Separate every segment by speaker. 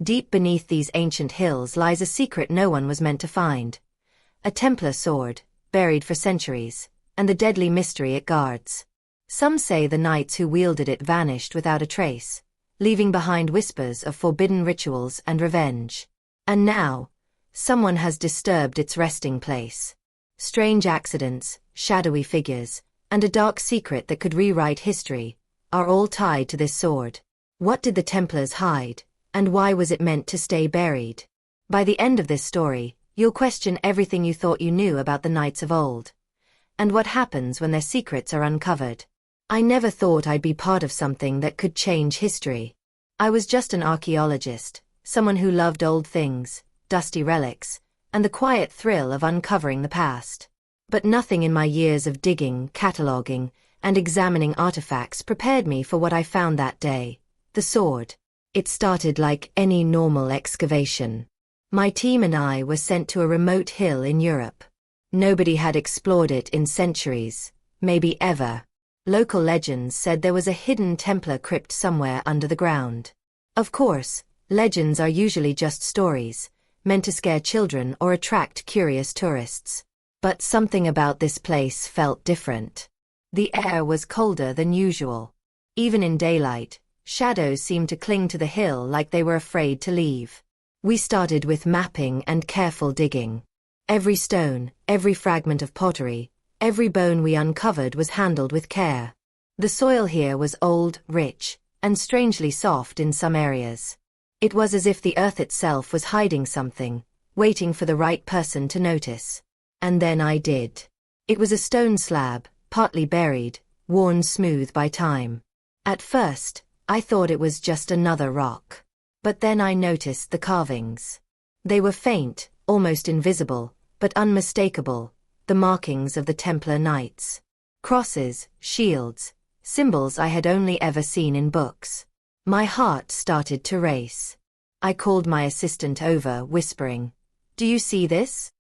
Speaker 1: Deep beneath these ancient hills lies a secret no one was meant to find. A Templar sword, buried for centuries, and the deadly mystery it guards. Some say the knights who wielded it vanished without a trace, leaving behind whispers of forbidden rituals and revenge. And now, someone has disturbed its resting place. Strange accidents, shadowy figures, and a dark secret that could rewrite history are all tied to this sword. What did the Templars hide, and why was it meant to stay buried? By the end of this story, you'll question everything you thought you knew about the knights of old. And what happens when their secrets are uncovered. I never thought I'd be part of something that could change history. I was just an archaeologist, someone who loved old things, dusty relics, and the quiet thrill of uncovering the past. But nothing in my years of digging, cataloging, and examining artifacts prepared me for what I found that day. The sword. It started like any normal excavation. My team and I were sent to a remote hill in Europe. Nobody had explored it in centuries, maybe ever. Local legends said there was a hidden Templar crypt somewhere under the ground. Of course, legends are usually just stories, meant to scare children or attract curious tourists. But something about this place felt different. The air was colder than usual. Even in daylight, shadows seemed to cling to the hill like they were afraid to leave. We started with mapping and careful digging. Every stone, every fragment of pottery, every bone we uncovered was handled with care. The soil here was old, rich, and strangely soft in some areas. It was as if the earth itself was hiding something, waiting for the right person to notice. And then I did. It was a stone slab, partly buried, worn smooth by time. At first, I thought it was just another rock. But then I noticed the carvings. They were faint, almost invisible, but unmistakable, the markings of the Templar knights. Crosses, shields, symbols I had only ever seen in books. My heart started to race. I called my assistant over, whispering, "Do you see this?"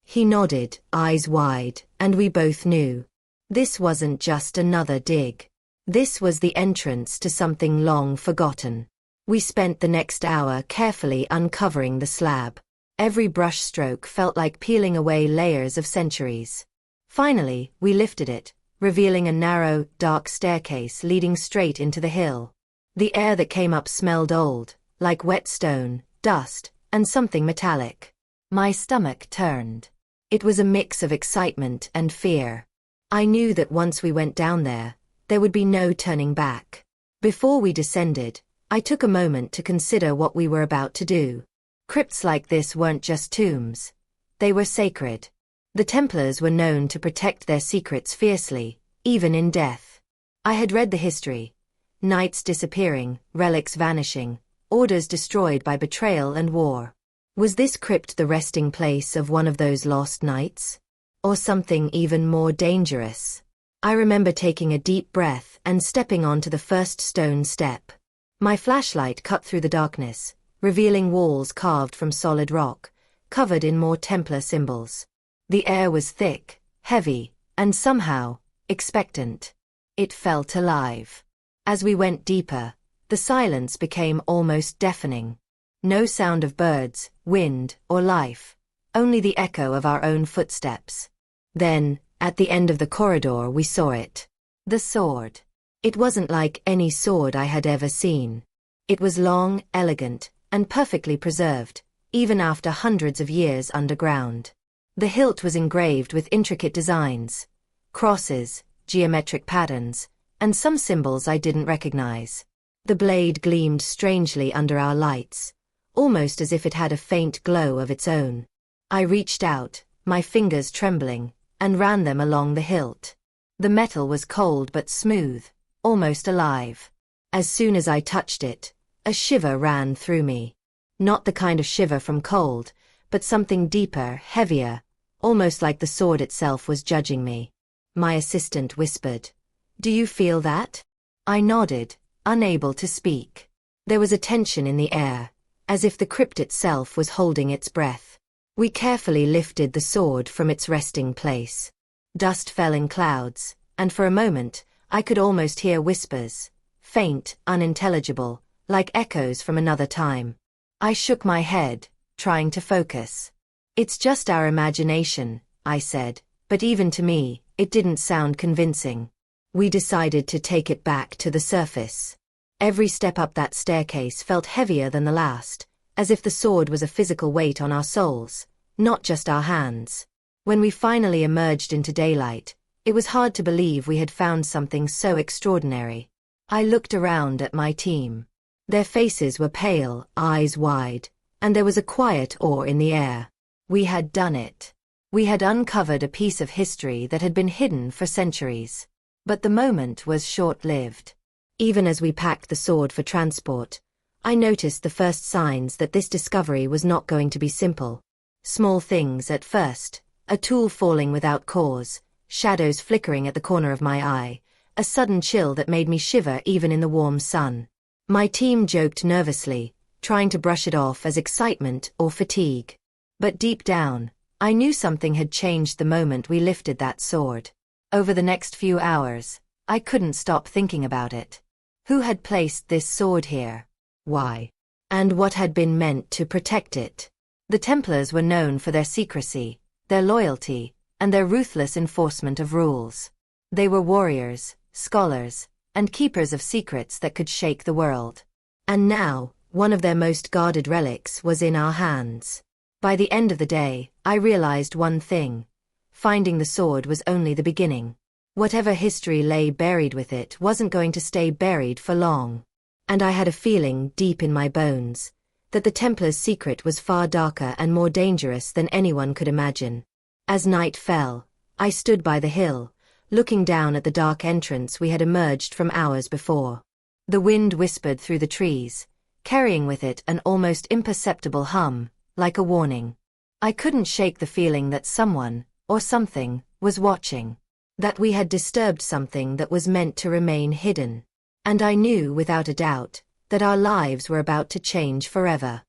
Speaker 1: He nodded, eyes wide, and we both knew. This wasn't just another dig. This was the entrance to something long forgotten. We spent the next hour carefully uncovering the slab. Every brushstroke felt like peeling away layers of centuries. Finally, we lifted it, revealing a narrow, dark staircase leading straight into the hill. The air that came up smelled old, like wet stone, dust, and something metallic. My stomach turned. It was a mix of excitement and fear. I knew that once we went down there would be no turning back. Before we descended, I took a moment to consider what we were about to do. Crypts like this weren't just tombs. They were sacred. The Templars were known to protect their secrets fiercely, even in death. I had read the history. Knights disappearing, relics vanishing, orders destroyed by betrayal and war. Was this crypt the resting place of one of those lost knights? Or something even more dangerous? I remember taking a deep breath and stepping onto the first stone step. My flashlight cut through the darkness, revealing walls carved from solid rock, covered in more Templar symbols. The air was thick, heavy, and somehow, expectant. It felt alive. As we went deeper, the silence became almost deafening. No sound of birds, wind, or life, only the echo of our own footsteps. Then, at the end of the corridor we saw it. The sword. It wasn't like any sword I had ever seen. It was long, elegant, and perfectly preserved, even after hundreds of years underground. The hilt was engraved with intricate designs, crosses, geometric patterns, and some symbols I didn't recognize. The blade gleamed strangely under our lights, almost as if it had a faint glow of its own. I reached out, my fingers trembling, and ran them along the hilt. The metal was cold but smooth, almost alive. As soon as I touched it, a shiver ran through me. Not the kind of shiver from cold, but something deeper, heavier, almost like the sword itself was judging me. My assistant whispered, "Do you feel that?" I nodded, unable to speak. There was a tension in the air, as if the crypt itself was holding its breath. We carefully lifted the sword from its resting place. Dust fell in clouds, and for a moment, I could almost hear whispers, faint, unintelligible, like echoes from another time. I shook my head, trying to focus. It's just our imagination, I said, but even to me, it didn't sound convincing. We decided to take it back to the surface. Every step up that staircase felt heavier than the last, as if the sword was a physical weight on our souls, not just our hands. When we finally emerged into daylight, it was hard to believe we had found something so extraordinary. I looked around at my team. Their faces were pale, eyes wide, and there was a quiet awe in the air. We had done it. We had uncovered a piece of history that had been hidden for centuries. But the moment was short-lived. Even as we packed the sword for transport, I noticed the first signs that this discovery was not going to be simple. Small things at first, a tool falling without cause, shadows flickering at the corner of my eye, a sudden chill that made me shiver even in the warm sun. My team joked nervously, trying to brush it off as excitement or fatigue. But deep down, I knew something had changed the moment we lifted that sword. Over the next few hours, I couldn't stop thinking about it. Who had placed this sword here? Why? And what had been meant to protect it? The Templars were known for their secrecy, their loyalty, and their ruthless enforcement of rules. They were warriors, scholars, and keepers of secrets that could shake the world. And now, one of their most guarded relics was in our hands. By the end of the day, I realized one thing. Finding the sword was only the beginning. Whatever history lay buried with it wasn't going to stay buried for long. And I had a feeling deep in my bones that the Templars' secret was far darker and more dangerous than anyone could imagine. As night fell, I stood by the hill, looking down at the dark entrance we had emerged from hours before. The wind whispered through the trees, carrying with it an almost imperceptible hum, like a warning. I couldn't shake the feeling that someone, or something, was watching. That we had disturbed something that was meant to remain hidden. And I knew, without a doubt, that our lives were about to change forever.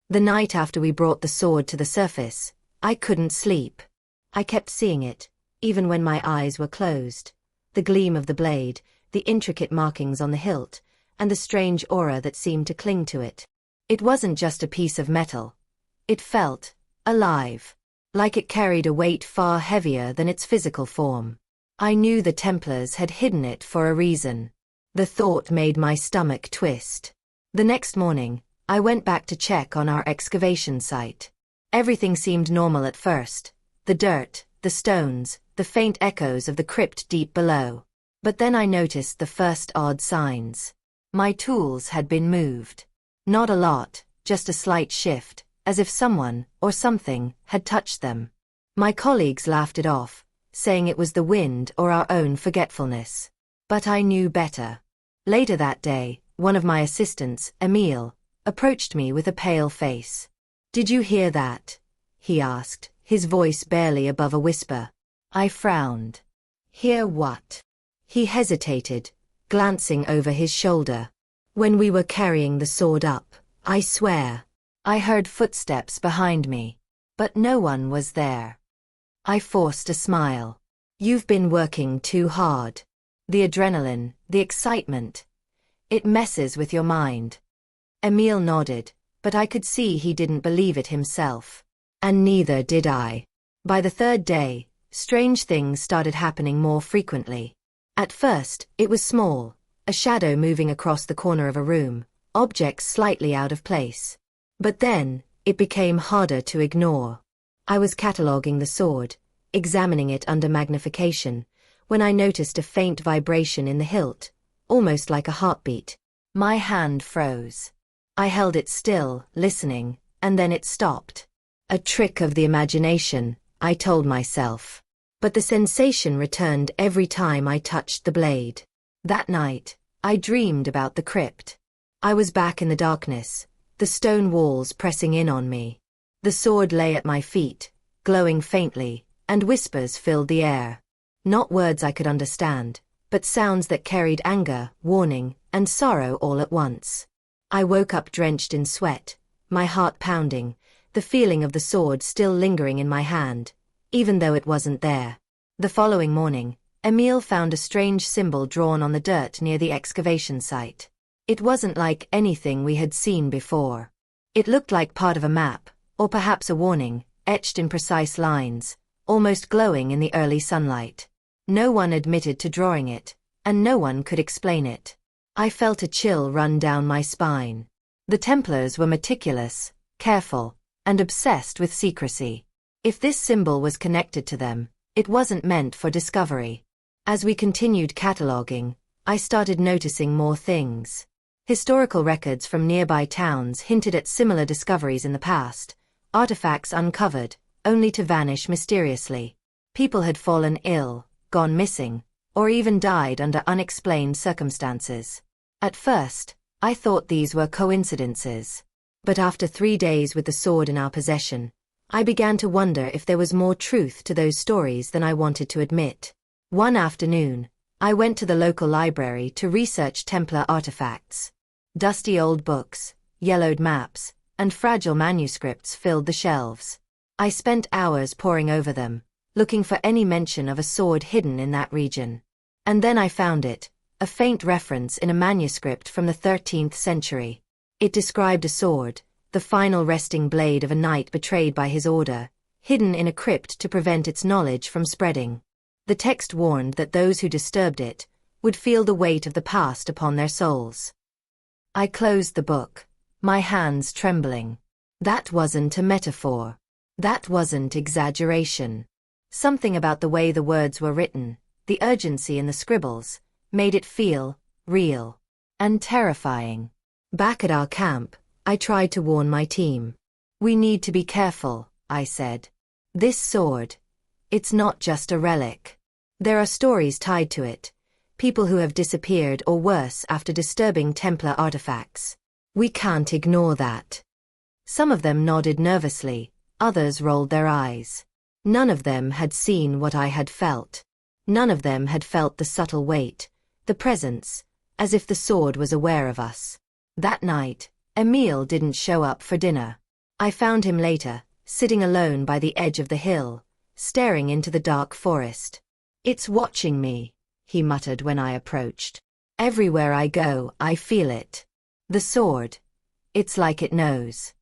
Speaker 1: The night after we brought the sword to the surface, I couldn't sleep. I kept seeing it, even when my eyes were closed. The gleam of the blade, the intricate markings on the hilt, and the strange aura that seemed to cling to it. It wasn't just a piece of metal. It felt alive, like it carried a weight far heavier than its physical form. I knew the Templars had hidden it for a reason. The thought made my stomach twist. The next morning, I went back to check on our excavation site. Everything seemed normal at first. The dirt, the stones, the faint echoes of the crypt deep below. But then I noticed the first odd signs. My tools had been moved. Not a lot, just a slight shift, as if someone, or something, had touched them. My colleagues laughed it off, saying it was the wind or our own forgetfulness. But I knew better. Later that day, one of my assistants, Emile, approached me with a pale face. "Did you hear that?" he asked, his voice barely above a whisper. I frowned. "Hear what?" He hesitated, glancing over his shoulder. "When we were carrying the sword up, I swear. I heard footsteps behind me. But no one was there." I forced a smile. "You've been working too hard. The adrenaline, the excitement. It messes with your mind." Emile nodded, but I could see he didn't believe it himself. And neither did I. By the third day, strange things started happening more frequently. At first, it was small, a shadow moving across the corner of a room, objects slightly out of place. But then, it became harder to ignore. I was cataloguing the sword, examining it under magnification, when I noticed a faint vibration in the hilt, almost like a heartbeat. My hand froze. I held it still, listening, and then it stopped. A trick of the imagination, I told myself. But the sensation returned every time I touched the blade. That night, I dreamed about the crypt. I was back in the darkness, the stone walls pressing in on me. The sword lay at my feet, glowing faintly, and whispers filled the air. Not words I could understand, but sounds that carried anger, warning, and sorrow all at once. I woke up drenched in sweat, my heart pounding, the feeling of the sword still lingering in my hand, even though it wasn't there. The following morning, Emile found a strange symbol drawn on the dirt near the excavation site. It wasn't like anything we had seen before. It looked like part of a map, or perhaps a warning, etched in precise lines, almost glowing in the early sunlight. No one admitted to drawing it, and no one could explain it. I felt a chill run down my spine. The Templars were meticulous, careful, and obsessed with secrecy. If this symbol was connected to them, it wasn't meant for discovery. As we continued cataloging, I started noticing more things. Historical records from nearby towns hinted at similar discoveries in the past, artifacts uncovered, only to vanish mysteriously. People had fallen ill, gone missing, or even died under unexplained circumstances. At first, I thought these were coincidences. But after 3 days with the sword in our possession, I began to wonder if there was more truth to those stories than I wanted to admit. One afternoon, I went to the local library to research Templar artifacts. Dusty old books, yellowed maps, and fragile manuscripts filled the shelves. I spent hours poring over them, looking for any mention of a sword hidden in that region. And then I found it, a faint reference in a manuscript from the 13th century. It described a sword, the final resting blade of a knight betrayed by his order, hidden in a crypt to prevent its knowledge from spreading. The text warned that those who disturbed it would feel the weight of the past upon their souls. I closed the book, my hands trembling. That wasn't a metaphor. That wasn't exaggeration. Something about the way the words were written, the urgency in the scribbles, made it feel real and terrifying. Back at our camp, I tried to warn my team. "We need to be careful," I said. "This sword, it's not just a relic. There are stories tied to it, people who have disappeared or worse after disturbing Templar artifacts. We can't ignore that." Some of them nodded nervously, others rolled their eyes. None of them had seen what I had felt. None of them had felt the subtle weight, the presence, as if the sword was aware of us. That night, Emile didn't show up for dinner. I found him later, sitting alone by the edge of the hill, staring into the dark forest. "It's watching me," he muttered when I approached. "Everywhere I go, I feel it. The sword. It's like it knows."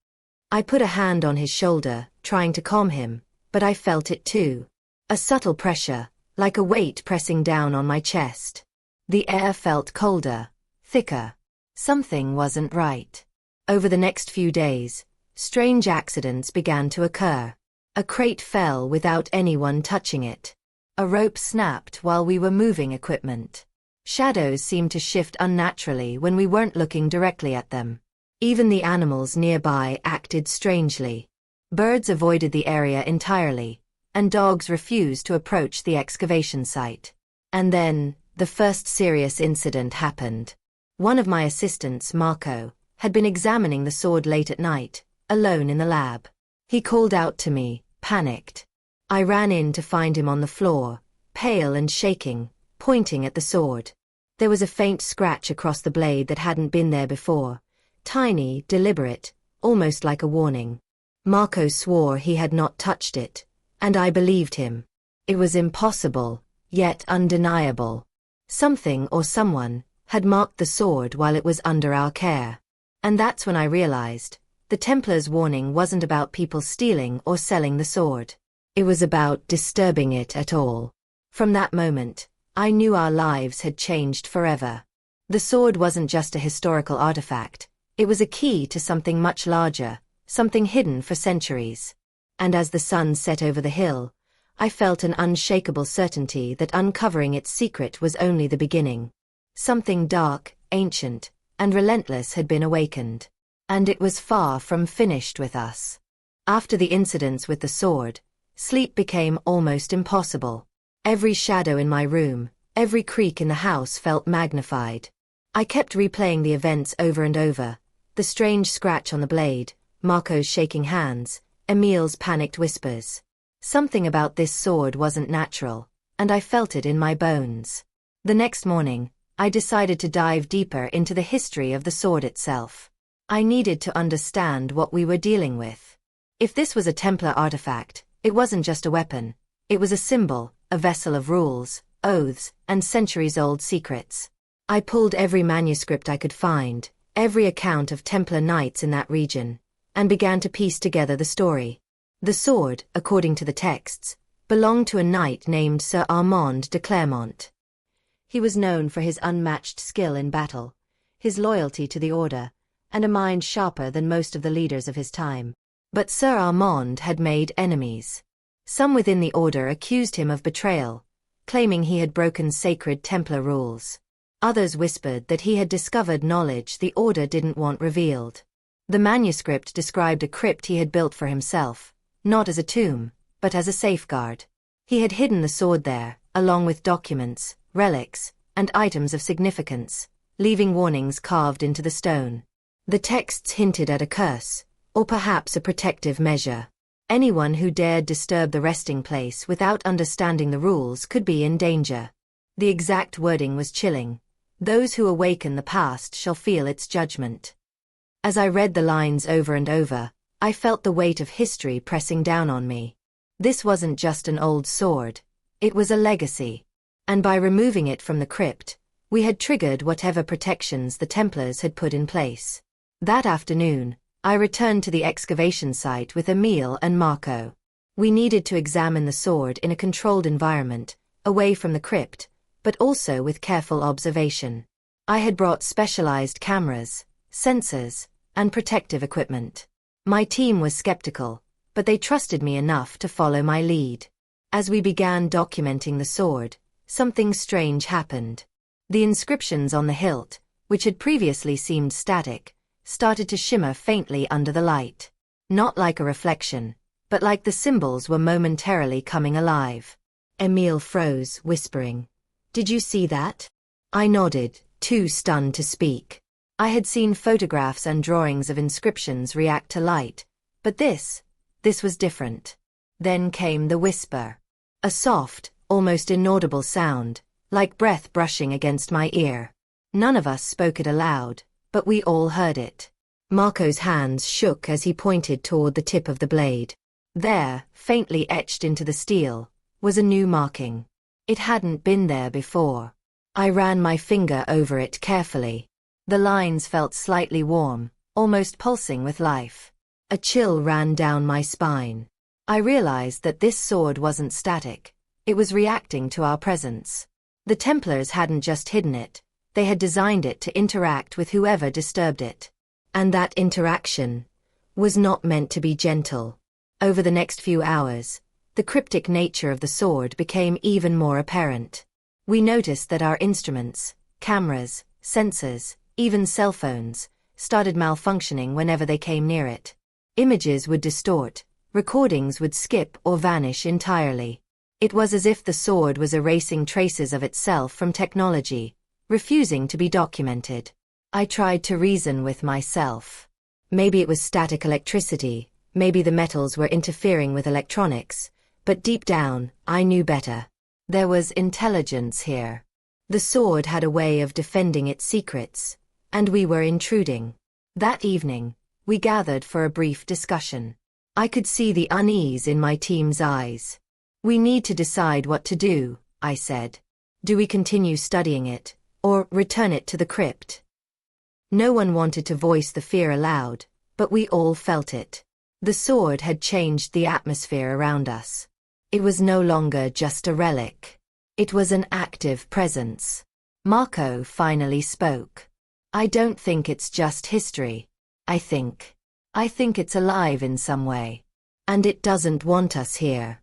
Speaker 1: I put a hand on his shoulder, trying to calm him, but I felt it too. A subtle pressure, like a weight pressing down on my chest. The air felt colder, thicker. Something wasn't right. Over the next few days, strange accidents began to occur. A crate fell without anyone touching it. A rope snapped while we were moving equipment. Shadows seemed to shift unnaturally when we weren't looking directly at them. Even the animals nearby acted strangely. Birds avoided the area entirely, and dogs refused to approach the excavation site. And then, the first serious incident happened. One of my assistants, Marco, had been examining the sword late at night, alone in the lab. He called out to me, panicked. I ran in to find him on the floor, pale and shaking, pointing at the sword. There was a faint scratch across the blade that hadn't been there before, tiny, deliberate, almost like a warning. Marco swore he had not touched it, and I believed him. It was impossible, yet undeniable. Something or someone had marked the sword while it was under our care. And that's when I realized, the Templars' warning wasn't about people stealing or selling the sword. It was about disturbing it at all. From that moment, I knew our lives had changed forever. The sword wasn't just a historical artifact, it was a key to something much larger, something hidden for centuries. And as the sun set over the hill, I felt an unshakable certainty that uncovering its secret was only the beginning. Something dark, ancient, and relentless had been awakened. And it was far from finished with us. After the incidents with the sword, sleep became almost impossible. Every shadow in my room, every creak in the house felt magnified. I kept replaying the events over and over, the strange scratch on the blade, Marco's shaking hands, Emile's panicked whispers. Something about this sword wasn't natural, and I felt it in my bones. The next morning, I decided to dive deeper into the history of the sword itself. I needed to understand what we were dealing with. If this was a Templar artifact, it wasn't just a weapon. It was a symbol, a vessel of rules, oaths, and centuries-old secrets. I pulled every manuscript I could find, every account of Templar knights in that region, and began to piece together the story. The sword, according to the texts, belonged to a knight named Sir Armand de Clairmont. He was known for his unmatched skill in battle, his loyalty to the order, and a mind sharper than most of the leaders of his time. But Sir Armand had made enemies. Some within the order accused him of betrayal, claiming he had broken sacred Templar rules. Others whispered that he had discovered knowledge the order didn't want revealed. The manuscript described a crypt he had built for himself, not as a tomb, but as a safeguard. He had hidden the sword there, along with documents, relics, and items of significance, leaving warnings carved into the stone. The texts hinted at a curse, or perhaps a protective measure. Anyone who dared disturb the resting place without understanding the rules could be in danger. The exact wording was chilling. Those who awaken the past shall feel its judgment. As I read the lines over and over, I felt the weight of history pressing down on me. This wasn't just an old sword, it was a legacy. And by removing it from the crypt, we had triggered whatever protections the Templars had put in place. That afternoon, I returned to the excavation site with Emile and Marco. We needed to examine the sword in a controlled environment, away from the crypt, but also with careful observation. I had brought specialized cameras, sensors, and protective equipment. My team was skeptical, but they trusted me enough to follow my lead. As we began documenting the sword, something strange happened. The inscriptions on the hilt, which had previously seemed static, started to shimmer faintly under the light. Not like a reflection, but like the symbols were momentarily coming alive. Emile froze, whispering, "Did you see that?" I nodded, too stunned to speak. I had seen photographs and drawings of inscriptions react to light, but this was different. Then came the whisper. A soft, almost inaudible sound, like breath brushing against my ear. None of us spoke it aloud, but we all heard it. Marco's hands shook as he pointed toward the tip of the blade. There, faintly etched into the steel, was a new marking. It hadn't been there before. I ran my finger over it carefully. The lines felt slightly warm, almost pulsing with life. A chill ran down my spine. I realized that this sword wasn't static. It was reacting to our presence. The Templars hadn't just hidden it, they had designed it to interact with whoever disturbed it. And that interaction was not meant to be gentle. Over the next few hours, the cryptic nature of the sword became even more apparent. We noticed that our instruments, cameras, sensors, even cell phones, started malfunctioning whenever they came near it. Images would distort, recordings would skip or vanish entirely. It was as if the sword was erasing traces of itself from technology, refusing to be documented. I tried to reason with myself. Maybe it was static electricity, maybe the metals were interfering with electronics, but deep down, I knew better. There was intelligence here. The sword had a way of defending its secrets, and we were intruding. That evening, we gathered for a brief discussion. I could see the unease in my team's eyes. "We need to decide what to do," I said. "Do we continue studying it, or return it to the crypt?" No one wanted to voice the fear aloud, but we all felt it. The sword had changed the atmosphere around us. It was no longer just a relic. It was an active presence. Marco finally spoke. "I don't think it's just history. I think it's alive in some way. And it doesn't want us here."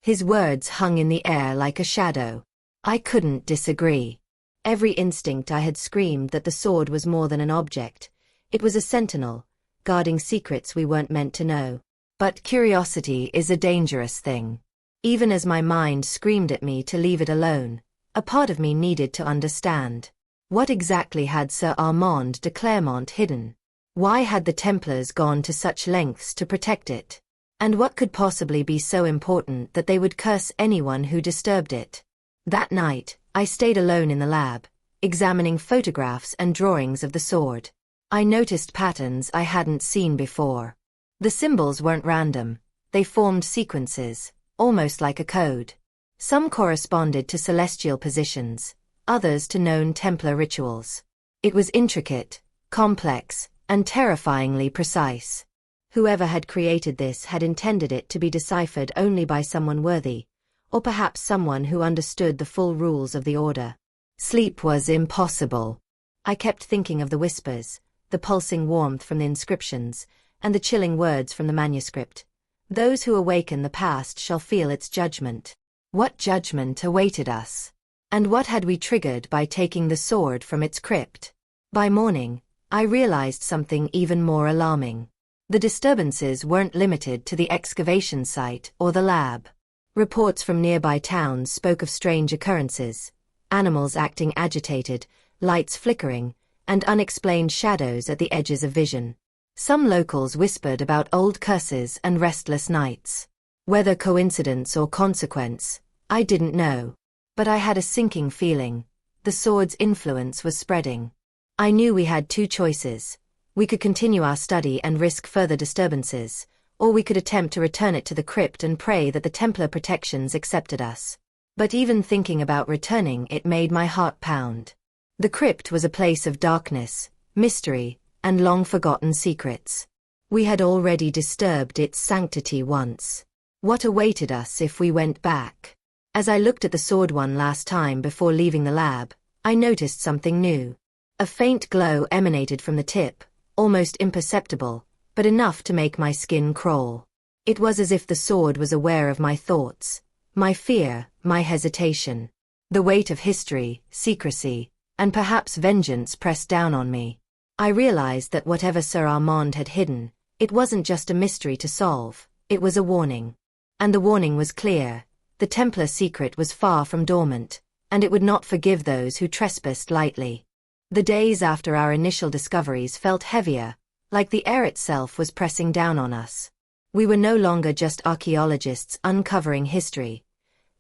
Speaker 1: His words hung in the air like a shadow. I couldn't disagree. Every instinct I had screamed that the sword was more than an object. It was a sentinel, guarding secrets we weren't meant to know. But curiosity is a dangerous thing. Even as my mind screamed at me to leave it alone, a part of me needed to understand. What exactly had Sir Armand de Clairmont hidden? Why had the Templars gone to such lengths to protect it? And what could possibly be so important that they would curse anyone who disturbed it? That night, I stayed alone in the lab, examining photographs and drawings of the sword. I noticed patterns I hadn't seen before. The symbols weren't random, they formed sequences, almost like a code. Some corresponded to celestial positions, others to known Templar rituals. It was intricate, complex, and terrifyingly precise. Whoever had created this had intended it to be deciphered only by someone worthy, or perhaps someone who understood the full rules of the order. Sleep was impossible. I kept thinking of the whispers, the pulsing warmth from the inscriptions, and the chilling words from the manuscript. Those who awaken the past shall feel its judgment. What judgment awaited us? And what had we triggered by taking the sword from its crypt? By morning, I realized something even more alarming. The disturbances weren't limited to the excavation site or the lab. Reports from nearby towns spoke of strange occurrences, animals acting agitated, lights flickering, and unexplained shadows at the edges of vision. Some locals whispered about old curses and restless nights. Whether coincidence or consequence, I didn't know. But I had a sinking feeling. The sword's influence was spreading. I knew we had two choices. We could continue our study and risk further disturbances, or we could attempt to return it to the crypt and pray that the Templar protections accepted us. But even thinking about returning it made my heart pound. The crypt was a place of darkness, mystery, and long-forgotten secrets. We had already disturbed its sanctity once. What awaited us if we went back? As I looked at the sword one last time before leaving the lab, I noticed something new. A faint glow emanated from the tip, almost imperceptible, but enough to make my skin crawl. It was as if the sword was aware of my thoughts, my fear, my hesitation. The weight of history, secrecy, and perhaps vengeance pressed down on me. I realized that whatever Sir Armand had hidden, it wasn't just a mystery to solve, it was a warning. And the warning was clear. The Templar secret was far from dormant, and it would not forgive those who trespassed lightly. The days after our initial discoveries felt heavier, like the air itself was pressing down on us. We were no longer just archaeologists uncovering history.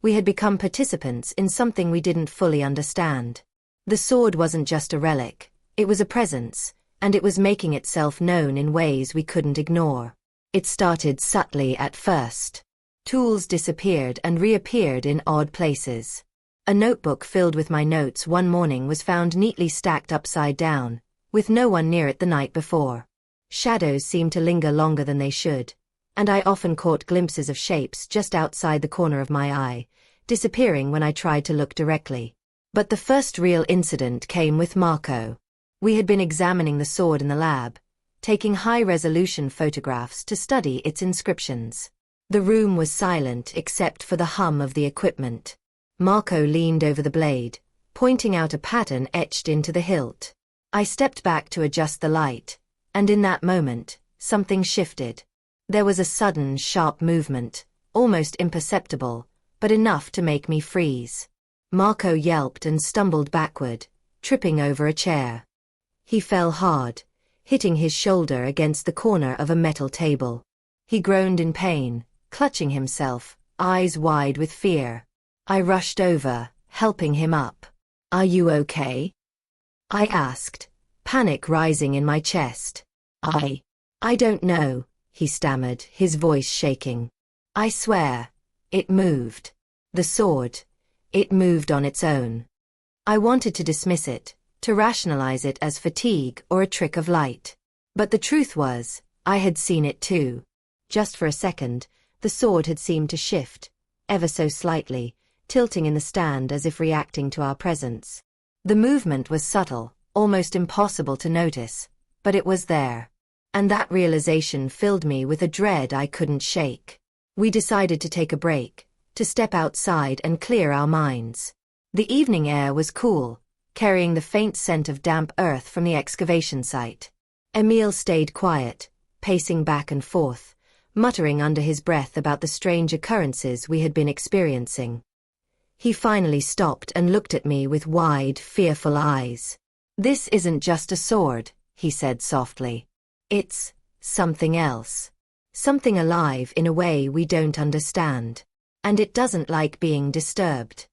Speaker 1: We had become participants in something we didn't fully understand. The sword wasn't just a relic, it was a presence, and it was making itself known in ways we couldn't ignore. It started subtly at first. Tools disappeared and reappeared in odd places. A notebook filled with my notes one morning was found neatly stacked upside down, with no one near it the night before. Shadows seemed to linger longer than they should, and I often caught glimpses of shapes just outside the corner of my eye, disappearing when I tried to look directly. But the first real incident came with Marco. We had been examining the sword in the lab, taking high-resolution photographs to study its inscriptions. The room was silent except for the hum of the equipment. Marco leaned over the blade, pointing out a pattern etched into the hilt. I stepped back to adjust the light, and in that moment, something shifted. There was a sudden, sharp movement, almost imperceptible, but enough to make me freeze. Marco yelped and stumbled backward, tripping over a chair. He fell hard, hitting his shoulder against the corner of a metal table. He groaned in pain, clutching himself, eyes wide with fear. I rushed over, helping him up. "Are you okay?" I asked, panic rising in my chest. I don't know," he stammered, his voice shaking. "I swear, it moved. The sword, it moved on its own." I wanted to dismiss it, to rationalize it as fatigue or a trick of light. But the truth was, I had seen it too. Just for a second, the sword had seemed to shift, ever so slightly, tilting in the stand as if reacting to our presence. The movement was subtle, almost impossible to notice, but it was there. And that realization filled me with a dread I couldn't shake. We decided to take a break, to step outside and clear our minds. The evening air was cool, carrying the faint scent of damp earth from the excavation site. Emile stayed quiet, pacing back and forth, muttering under his breath about the strange occurrences we had been experiencing. He finally stopped and looked at me with wide, fearful eyes. "This isn't just a sword," he said softly. "It's something else. Something alive in a way we don't understand. And it doesn't like being disturbed."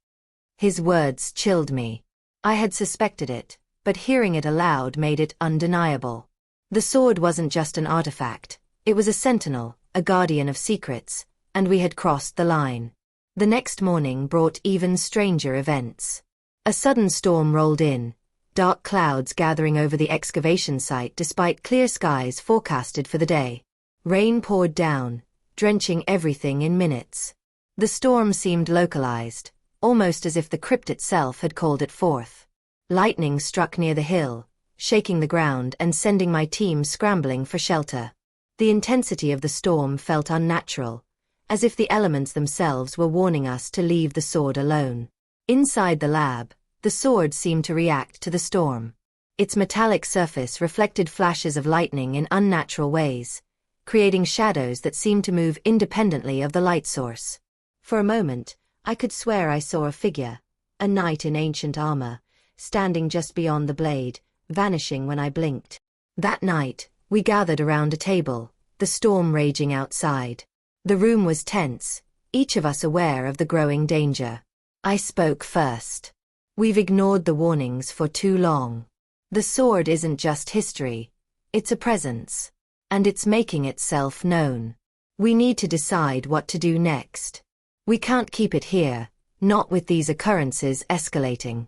Speaker 1: His words chilled me. I had suspected it, but hearing it aloud made it undeniable. The sword wasn't just an artifact, it was a sentinel, a guardian of secrets, and we had crossed the line. The next morning brought even stranger events. A sudden storm rolled in, dark clouds gathering over the excavation site despite clear skies forecasted for the day. Rain poured down, drenching everything in minutes. The storm seemed localized, almost as if the crypt itself had called it forth. Lightning struck near the hill, shaking the ground and sending my team scrambling for shelter. The intensity of the storm felt unnatural, as if the elements themselves were warning us to leave the sword alone. Inside the lab, the sword seemed to react to the storm. Its metallic surface reflected flashes of lightning in unnatural ways, creating shadows that seemed to move independently of the light source. For a moment, I could swear I saw a figure, a knight in ancient armor, standing just beyond the blade, vanishing when I blinked. That night, we gathered around a table, the storm raging outside. The room was tense, each of us aware of the growing danger. I spoke first. We've ignored the warnings for too long. The sword isn't just history, it's a presence. And it's making itself known. We need to decide what to do next. We can't keep it here, not with these occurrences escalating.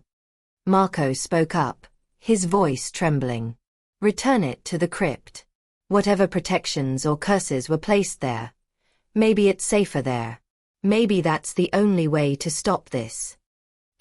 Speaker 1: Marco spoke up, his voice trembling. Return it to the crypt. Whatever protections or curses were placed there. Maybe it's safer there. Maybe that's the only way to stop this.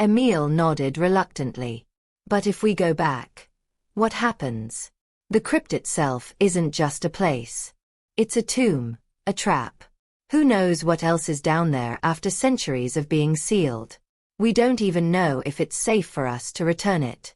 Speaker 1: Emile nodded reluctantly. But if we go back, what happens? The crypt itself isn't just a place. It's a tomb, a trap. Who knows what else is down there after centuries of being sealed? We don't even know if it's safe for us to return it.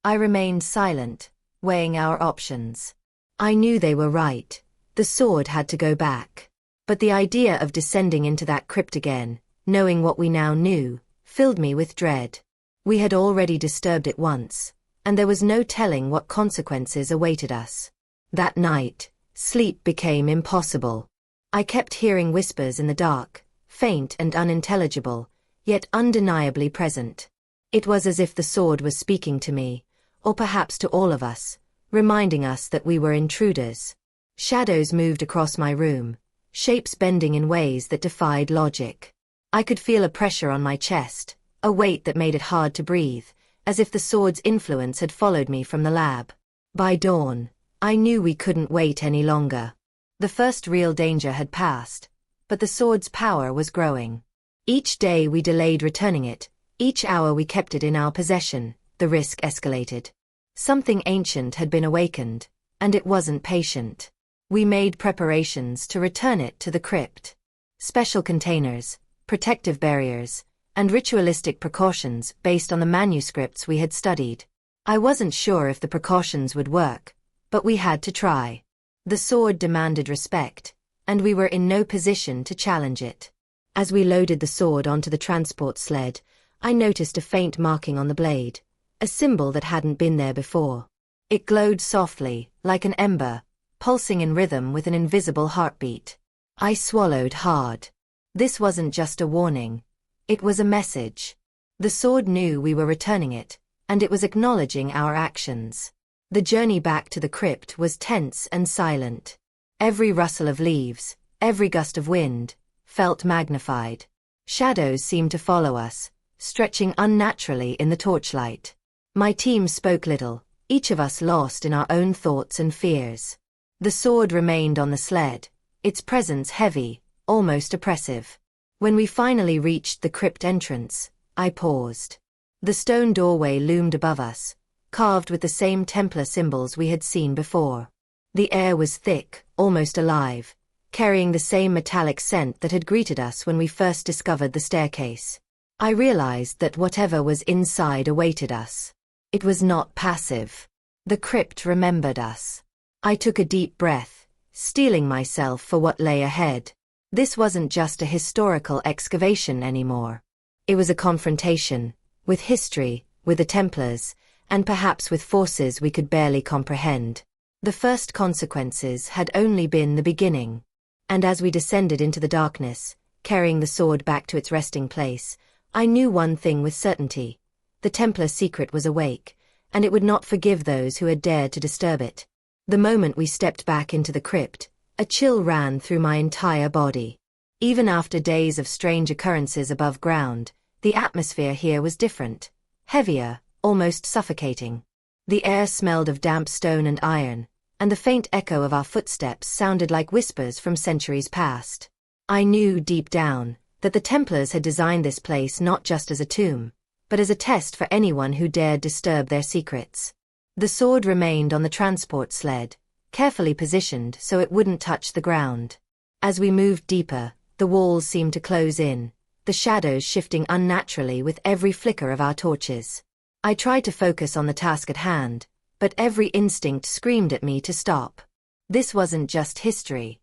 Speaker 1: I remained silent, weighing our options. I knew they were right. The sword had to go back. But the idea of descending into that crypt again, knowing what we now knew, filled me with dread. We had already disturbed it once, and there was no telling what consequences awaited us. That night, sleep became impossible. I kept hearing whispers in the dark, faint and unintelligible, yet undeniably present. It was as if the sword was speaking to me, or perhaps to all of us, reminding us that we were intruders. Shadows moved across my room, shapes bending in ways that defied logic. I could feel a pressure on my chest, a weight that made it hard to breathe, as if the sword's influence had followed me from the lab. By dawn, I knew we couldn't wait any longer. The first real danger had passed, but the sword's power was growing. Each day we delayed returning it, each hour we kept it in our possession, the risk escalated. Something ancient had been awakened, and it wasn't patient. We made preparations to return it to the crypt. Special containers, protective barriers, and ritualistic precautions based on the manuscripts we had studied. I wasn't sure if the precautions would work, but we had to try. The sword demanded respect, and we were in no position to challenge it. As we loaded the sword onto the transport sled, I noticed a faint marking on the blade, a symbol that hadn't been there before. It glowed softly, like an ember, pulsing in rhythm with an invisible heartbeat. I swallowed hard. This wasn't just a warning. It was a message. The sword knew we were returning it, and it was acknowledging our actions. The journey back to the crypt was tense and silent. Every rustle of leaves, every gust of wind, felt magnified. Shadows seemed to follow us, stretching unnaturally in the torchlight. My team spoke little, each of us lost in our own thoughts and fears. The sword remained on the sled, its presence heavy, almost oppressive. When we finally reached the crypt entrance, I paused. The stone doorway loomed above us, carved with the same Templar symbols we had seen before. The air was thick, almost alive, carrying the same metallic scent that had greeted us when we first discovered the staircase. I realized that whatever was inside awaited us. It was not passive. The crypt remembered us. I took a deep breath, steeling myself for what lay ahead. This wasn't just a historical excavation anymore. It was a confrontation, with history, with the Templars, and perhaps with forces we could barely comprehend. The first consequences had only been the beginning. And as we descended into the darkness, carrying the sword back to its resting place, I knew one thing with certainty. The Templar secret was awake, and it would not forgive those who had dared to disturb it. The moment we stepped back into the crypt, a chill ran through my entire body. Even after days of strange occurrences above ground, the atmosphere here was different. Heavier, almost suffocating. The air smelled of damp stone and iron, and the faint echo of our footsteps sounded like whispers from centuries past. I knew deep down that the Templars had designed this place not just as a tomb, but as a test for anyone who dared disturb their secrets. The sword remained on the transport sled, carefully positioned so it wouldn't touch the ground. As we moved deeper, the walls seemed to close in, the shadows shifting unnaturally with every flicker of our torches. I tried to focus on the task at hand, but every instinct screamed at me to stop. This wasn't just history.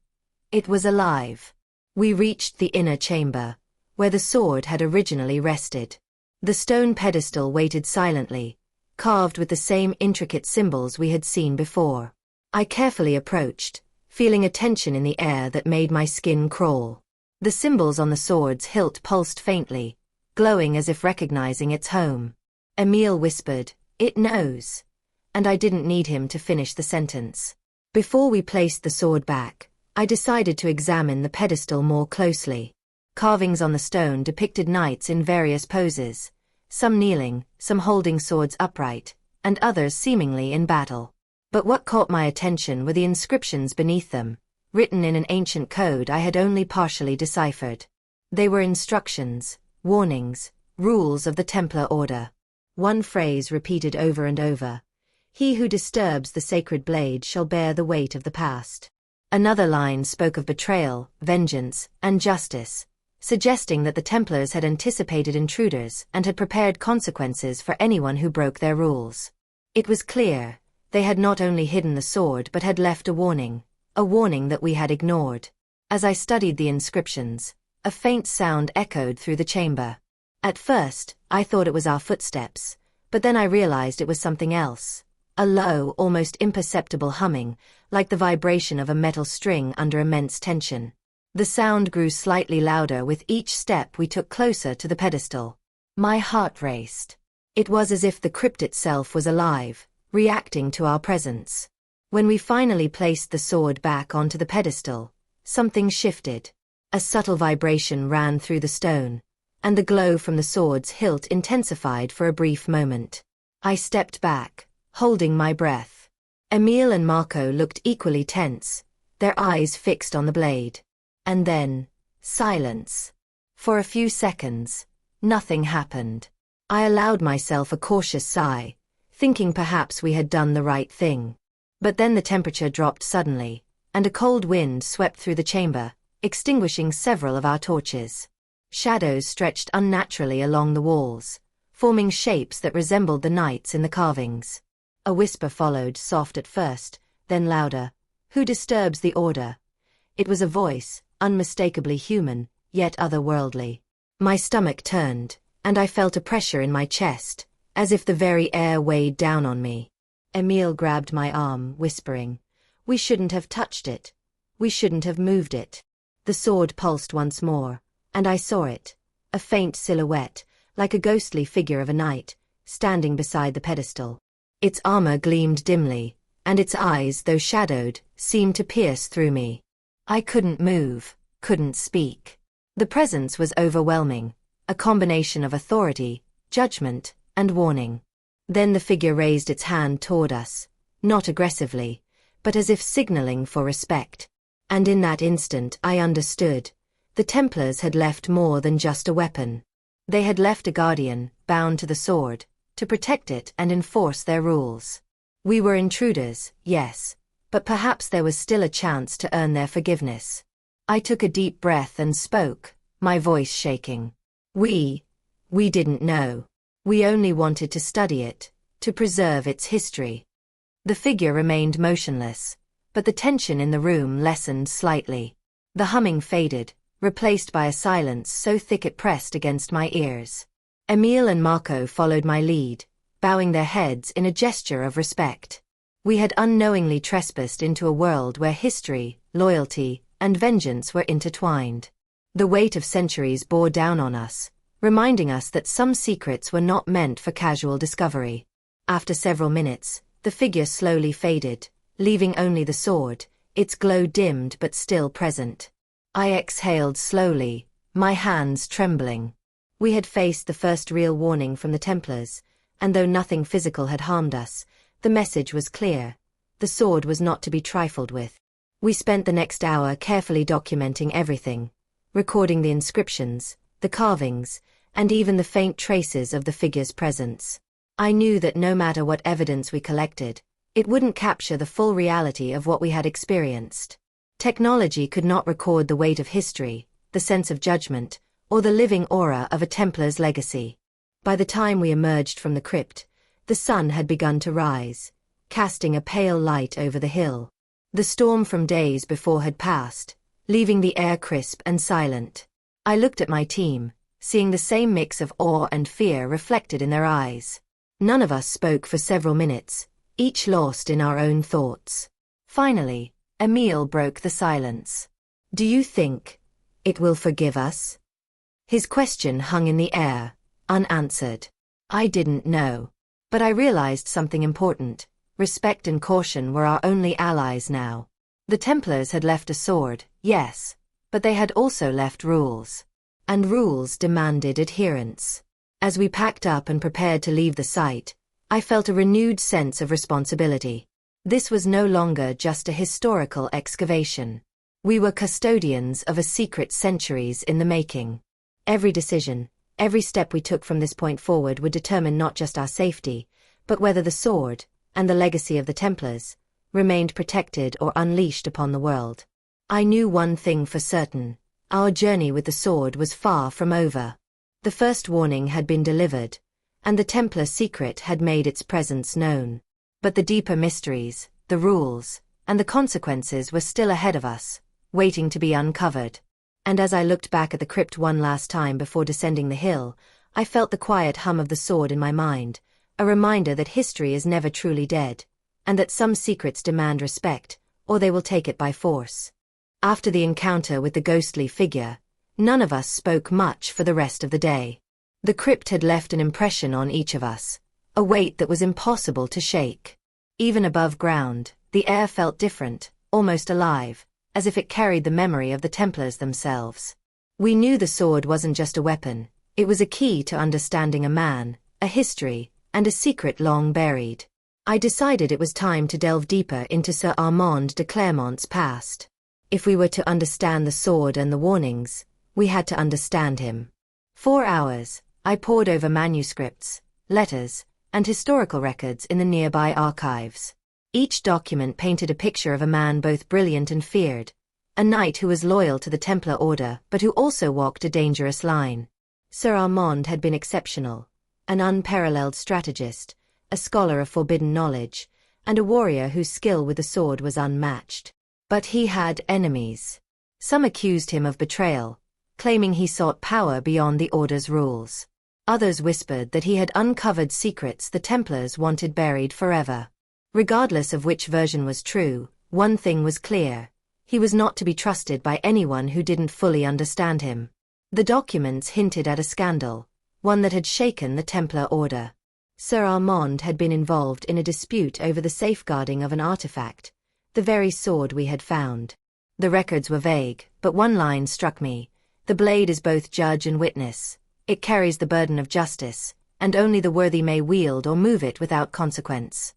Speaker 1: It was alive. We reached the inner chamber, where the sword had originally rested. The stone pedestal waited silently, carved with the same intricate symbols we had seen before. I carefully approached, feeling a tension in the air that made my skin crawl. The symbols on the sword's hilt pulsed faintly, glowing as if recognizing its home. Emile whispered, "It knows." And I didn't need him to finish the sentence. Before we placed the sword back, I decided to examine the pedestal more closely. Carvings on the stone depicted knights in various poses, some kneeling, some holding swords upright, and others seemingly in battle. But what caught my attention were the inscriptions beneath them, written in an ancient code I had only partially deciphered. They were instructions, warnings, rules of the Templar Order. One phrase repeated over and over: "He who disturbs the sacred blade shall bear the weight of the past." Another line spoke of betrayal, vengeance, and justice, suggesting that the Templars had anticipated intruders and had prepared consequences for anyone who broke their rules. It was clear, they had not only hidden the sword but had left a warning that we had ignored. As I studied the inscriptions, a faint sound echoed through the chamber. At first, I thought it was our footsteps, but then I realized it was something else. A low, almost imperceptible humming, like the vibration of a metal string under immense tension. The sound grew slightly louder with each step we took closer to the pedestal. My heart raced. It was as if the crypt itself was alive, reacting to our presence. When we finally placed the sword back onto the pedestal, something shifted. A subtle vibration ran through the stone, and the glow from the sword's hilt intensified for a brief moment. I stepped back, holding my breath. Emile and Marco looked equally tense, their eyes fixed on the blade. And then, silence. For a few seconds, nothing happened. I allowed myself a cautious sigh, thinking perhaps we had done the right thing. But then the temperature dropped suddenly, and a cold wind swept through the chamber, extinguishing several of our torches. Shadows stretched unnaturally along the walls, forming shapes that resembled the knights in the carvings. A whisper followed, soft at first, then louder. "Who disturbs the order?" It was a voice, unmistakably human, yet otherworldly. My stomach turned, and I felt a pressure in my chest, as if the very air weighed down on me. Emile grabbed my arm, whispering, "We shouldn't have touched it. We shouldn't have moved it." The sword pulsed once more, and I saw it, a faint silhouette, like a ghostly figure of a knight, standing beside the pedestal. Its armor gleamed dimly, and its eyes, though shadowed, seemed to pierce through me. I couldn't move, couldn't speak. The presence was overwhelming, a combination of authority, judgment, and warning. Then the figure raised its hand toward us, not aggressively, but as if signaling for respect. And in that instant I understood. The Templars had left more than just a weapon. They had left a guardian, bound to the sword, to protect it and enforce their rules. We were intruders, yes, but perhaps there was still a chance to earn their forgiveness. I took a deep breath and spoke, my voice shaking. We didn't know. We only wanted to study it, to preserve its history." The figure remained motionless, but the tension in the room lessened slightly. The humming faded, replaced by a silence so thick it pressed against my ears. Emile and Marco followed my lead, bowing their heads in a gesture of respect. We had unknowingly trespassed into a world where history, loyalty, and vengeance were intertwined. The weight of centuries bore down on us, reminding us that some secrets were not meant for casual discovery. After several minutes, the figure slowly faded, leaving only the sword, its glow dimmed but still present. I exhaled slowly, my hands trembling. We had faced the first real warning from the Templars, and though nothing physical had harmed us, the message was clear. The sword was not to be trifled with. We spent the next hour carefully documenting everything, recording the inscriptions, the carvings, and even the faint traces of the figure's presence. I knew that no matter what evidence we collected, it wouldn't capture the full reality of what we had experienced. Technology could not record the weight of history, the sense of judgment, or the living aura of a Templar's legacy. By the time we emerged from the crypt, the sun had begun to rise, casting a pale light over the hill. The storm from days before had passed, leaving the air crisp and silent. I looked at my team, seeing the same mix of awe and fear reflected in their eyes. None of us spoke for several minutes, each lost in our own thoughts. Finally, Emile broke the silence. "Do you think it will forgive us?" His question hung in the air, unanswered. I didn't know. But I realized something important. Respect and caution were our only allies now. The Templars had left a sword, yes, but they had also left rules. And rules demanded adherence. As we packed up and prepared to leave the site, I felt a renewed sense of responsibility. This was no longer just a historical excavation. We were custodians of a secret centuries in the making. Every decision, every step we took from this point forward would determine not just our safety, but whether the sword, and the legacy of the Templars, remained protected or unleashed upon the world. I knew one thing for certain: our journey with the sword was far from over. The first warning had been delivered, and the Templar secret had made its presence known. But the deeper mysteries, the rules, and the consequences were still ahead of us, waiting to be uncovered. And as I looked back at the crypt one last time before descending the hill, I felt the quiet hum of the sword in my mind, a reminder that history is never truly dead, and that some secrets demand respect, or they will take it by force. After the encounter with the ghostly figure, none of us spoke much for the rest of the day. The crypt had left an impression on each of us, a weight that was impossible to shake. Even above ground, the air felt different, almost alive, as if it carried the memory of the Templars themselves. We knew the sword wasn't just a weapon, it was a key to understanding a man, a history, and a secret long buried. I decided it was time to delve deeper into Sir Armand de Clairmont's past. If we were to understand the sword and the warnings, we had to understand him. 4 hours, I pored over manuscripts, letters, and historical records in the nearby archives. Each document painted a picture of a man both brilliant and feared, a knight who was loyal to the Templar order but who also walked a dangerous line. Sir Armand had been exceptional, an unparalleled strategist, a scholar of forbidden knowledge, and a warrior whose skill with the sword was unmatched. But he had enemies. Some accused him of betrayal, claiming he sought power beyond the order's rules. Others whispered that he had uncovered secrets the Templars wanted buried forever. Regardless of which version was true, one thing was clear: he was not to be trusted by anyone who didn't fully understand him. The documents hinted at a scandal, one that had shaken the Templar order. Sir Armand had been involved in a dispute over the safeguarding of an artifact, the very sword we had found. The records were vague, but one line struck me: the blade is both judge and witness. It carries the burden of justice, and only the worthy may wield or move it without consequence.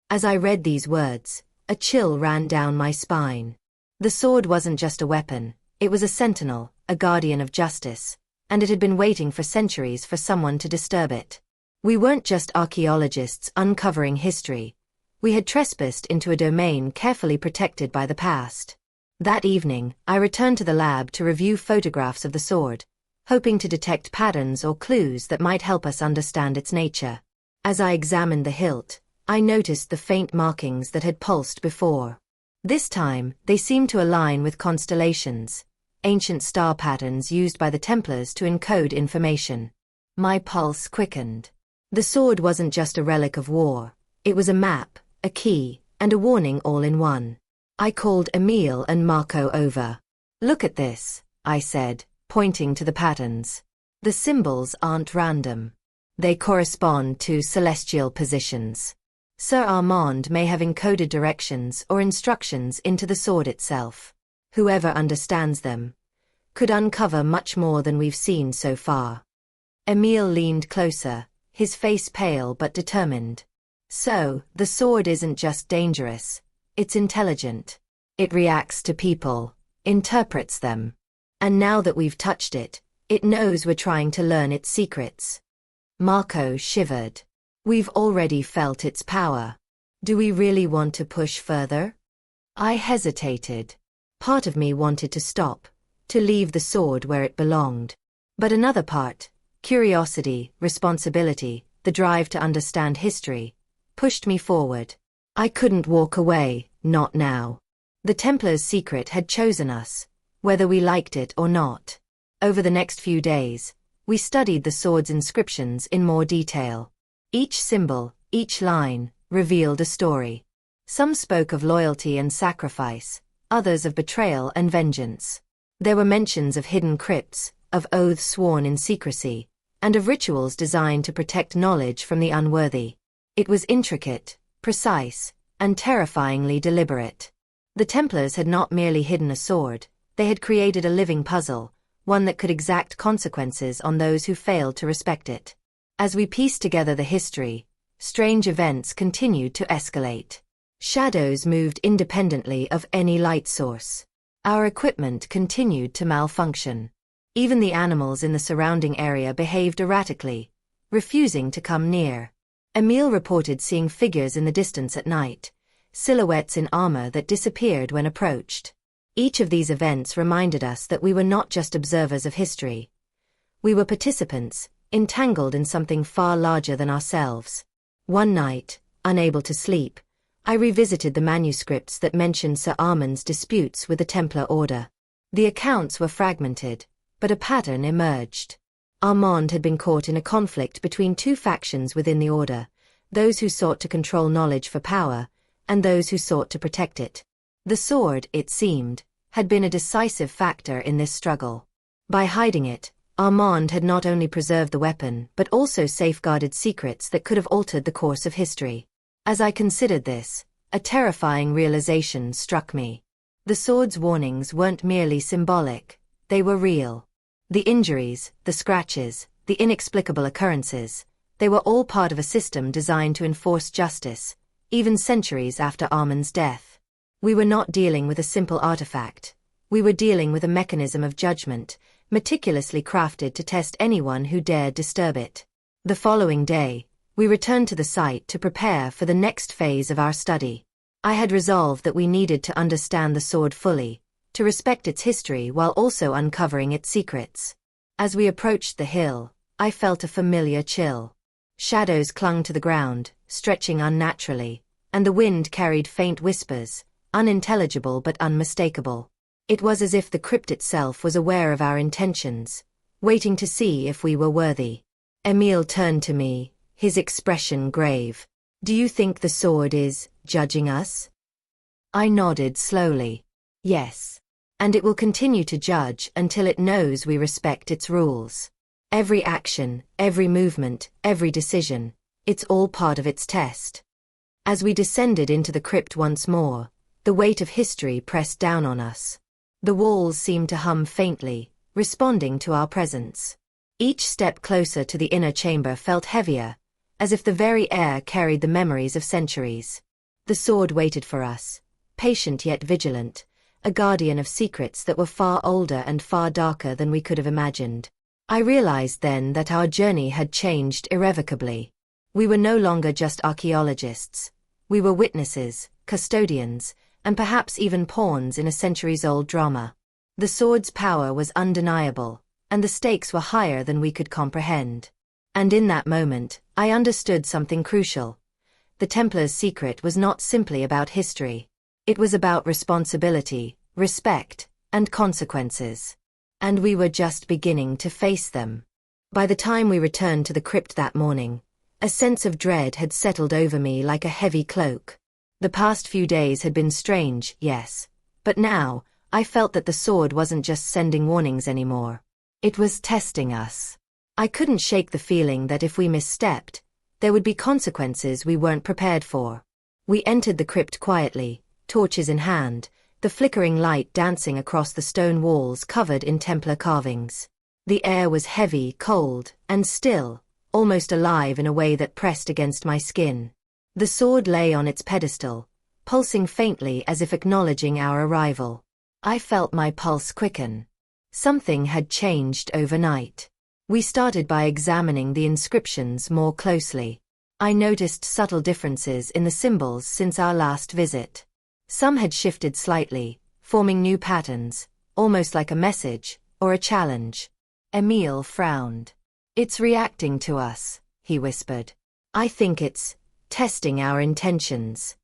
Speaker 1: As I read these words, a chill ran down my spine. The sword wasn't just a weapon, it was a sentinel, a guardian of justice, and it had been waiting for centuries for someone to disturb it. We weren't just archaeologists uncovering history. We had trespassed into a domain carefully protected by the past. That evening, I returned to the lab to review photographs of the sword, hoping to detect patterns or clues that might help us understand its nature. As I examined the hilt, I noticed the faint markings that had pulsed before. This time, they seemed to align with constellations, ancient star patterns used by the Templars to encode information. My pulse quickened. The sword wasn't just a relic of war. It was a map, a key, and a warning all in one. I called Emile and Marco over. "Look at this," I said, pointing to the patterns. "The symbols aren't random. They correspond to celestial positions. Sir Armand may have encoded directions or instructions into the sword itself. Whoever understands them could uncover much more than we've seen so far." Emile leaned closer, his face pale but determined. So, the sword isn't just dangerous, it's intelligent. It reacts to people, interprets them. And now that we've touched it, it knows we're trying to learn its secrets. Marco shivered. We've already felt its power. Do we really want to push further? I hesitated. Part of me wanted to stop, to leave the sword where it belonged. But another part, curiosity, responsibility, the drive to understand history, pushed me forward. I couldn't walk away, not now. The Templar's secret had chosen us, whether we liked it or not. Over the next few days, we studied the sword's inscriptions in more detail. Each symbol, each line, revealed a story. Some spoke of loyalty and sacrifice, others of betrayal and vengeance. There were mentions of hidden crypts, of oaths sworn in secrecy, and of rituals designed to protect knowledge from the unworthy. It was intricate, precise, and terrifyingly deliberate. The Templars had not merely hidden a sword, they had created a living puzzle, one that could exact consequences on those who failed to respect it. As we pieced together the history, strange events continued to escalate. Shadows moved independently of any light source. Our equipment continued to malfunction. Even the animals in the surrounding area behaved erratically, refusing to come near. Emile reported seeing figures in the distance at night, silhouettes in armor that disappeared when approached. Each of these events reminded us that we were not just observers of history. We were participants, entangled in something far larger than ourselves. One night, unable to sleep, I revisited the manuscripts that mentioned Sir Armand's disputes with the Templar Order. The accounts were fragmented, but a pattern emerged. Armand had been caught in a conflict between two factions within the Order, those who sought to control knowledge for power, and those who sought to protect it. The sword, it seemed, had been a decisive factor in this struggle. By hiding it, Armand had not only preserved the weapon but also safeguarded secrets that could have altered the course of history. As I considered this, a terrifying realization struck me. The sword's warnings weren't merely symbolic, they were real. The injuries, the scratches, the inexplicable occurrences, they were all part of a system designed to enforce justice, even centuries after Armand's death. We were not dealing with a simple artifact. We were dealing with a mechanism of judgment, meticulously crafted to test anyone who dared disturb it. The following day, we returned to the site to prepare for the next phase of our study. I had resolved that we needed to understand the sword fully, to respect its history while also uncovering its secrets. As we approached the hill, I felt a familiar chill. Shadows clung to the ground, stretching unnaturally, and the wind carried faint whispers, unintelligible but unmistakable. It was as if the crypt itself was aware of our intentions, waiting to see if we were worthy. Emile turned to me, his expression grave. "Do you think the sword is judging us?" I nodded slowly. Yes. And it will continue to judge until it knows we respect its rules. Every action, every movement, every decision, it's all part of its test. As we descended into the crypt once more, the weight of history pressed down on us. The walls seemed to hum faintly, responding to our presence. Each step closer to the inner chamber felt heavier, as if the very air carried the memories of centuries. The sword waited for us, patient yet vigilant, a guardian of secrets that were far older and far darker than we could have imagined. I realized then that our journey had changed irrevocably. We were no longer just archaeologists. We were witnesses, custodians, and perhaps even pawns in a centuries-old drama. The sword's power was undeniable, and the stakes were higher than we could comprehend. And in that moment, I understood something crucial. The Templar's secret was not simply about history. It was about responsibility, respect, and consequences. And we were just beginning to face them. By the time we returned to the crypt that morning, a sense of dread had settled over me like a heavy cloak. The past few days had been strange, yes, but now, I felt that the sword wasn't just sending warnings anymore. It was testing us. I couldn't shake the feeling that if we misstepped, there would be consequences we weren't prepared for. We entered the crypt quietly, torches in hand, the flickering light dancing across the stone walls covered in Templar carvings. The air was heavy, cold, and still, almost alive in a way that pressed against my skin. The sword lay on its pedestal, pulsing faintly as if acknowledging our arrival. I felt my pulse quicken. Something had changed overnight. We started by examining the inscriptions more closely. I noticed subtle differences in the symbols since our last visit. Some had shifted slightly, forming new patterns, almost like a message or a challenge. Emile frowned. "It's reacting to us," he whispered. "I think it's testing our intentions."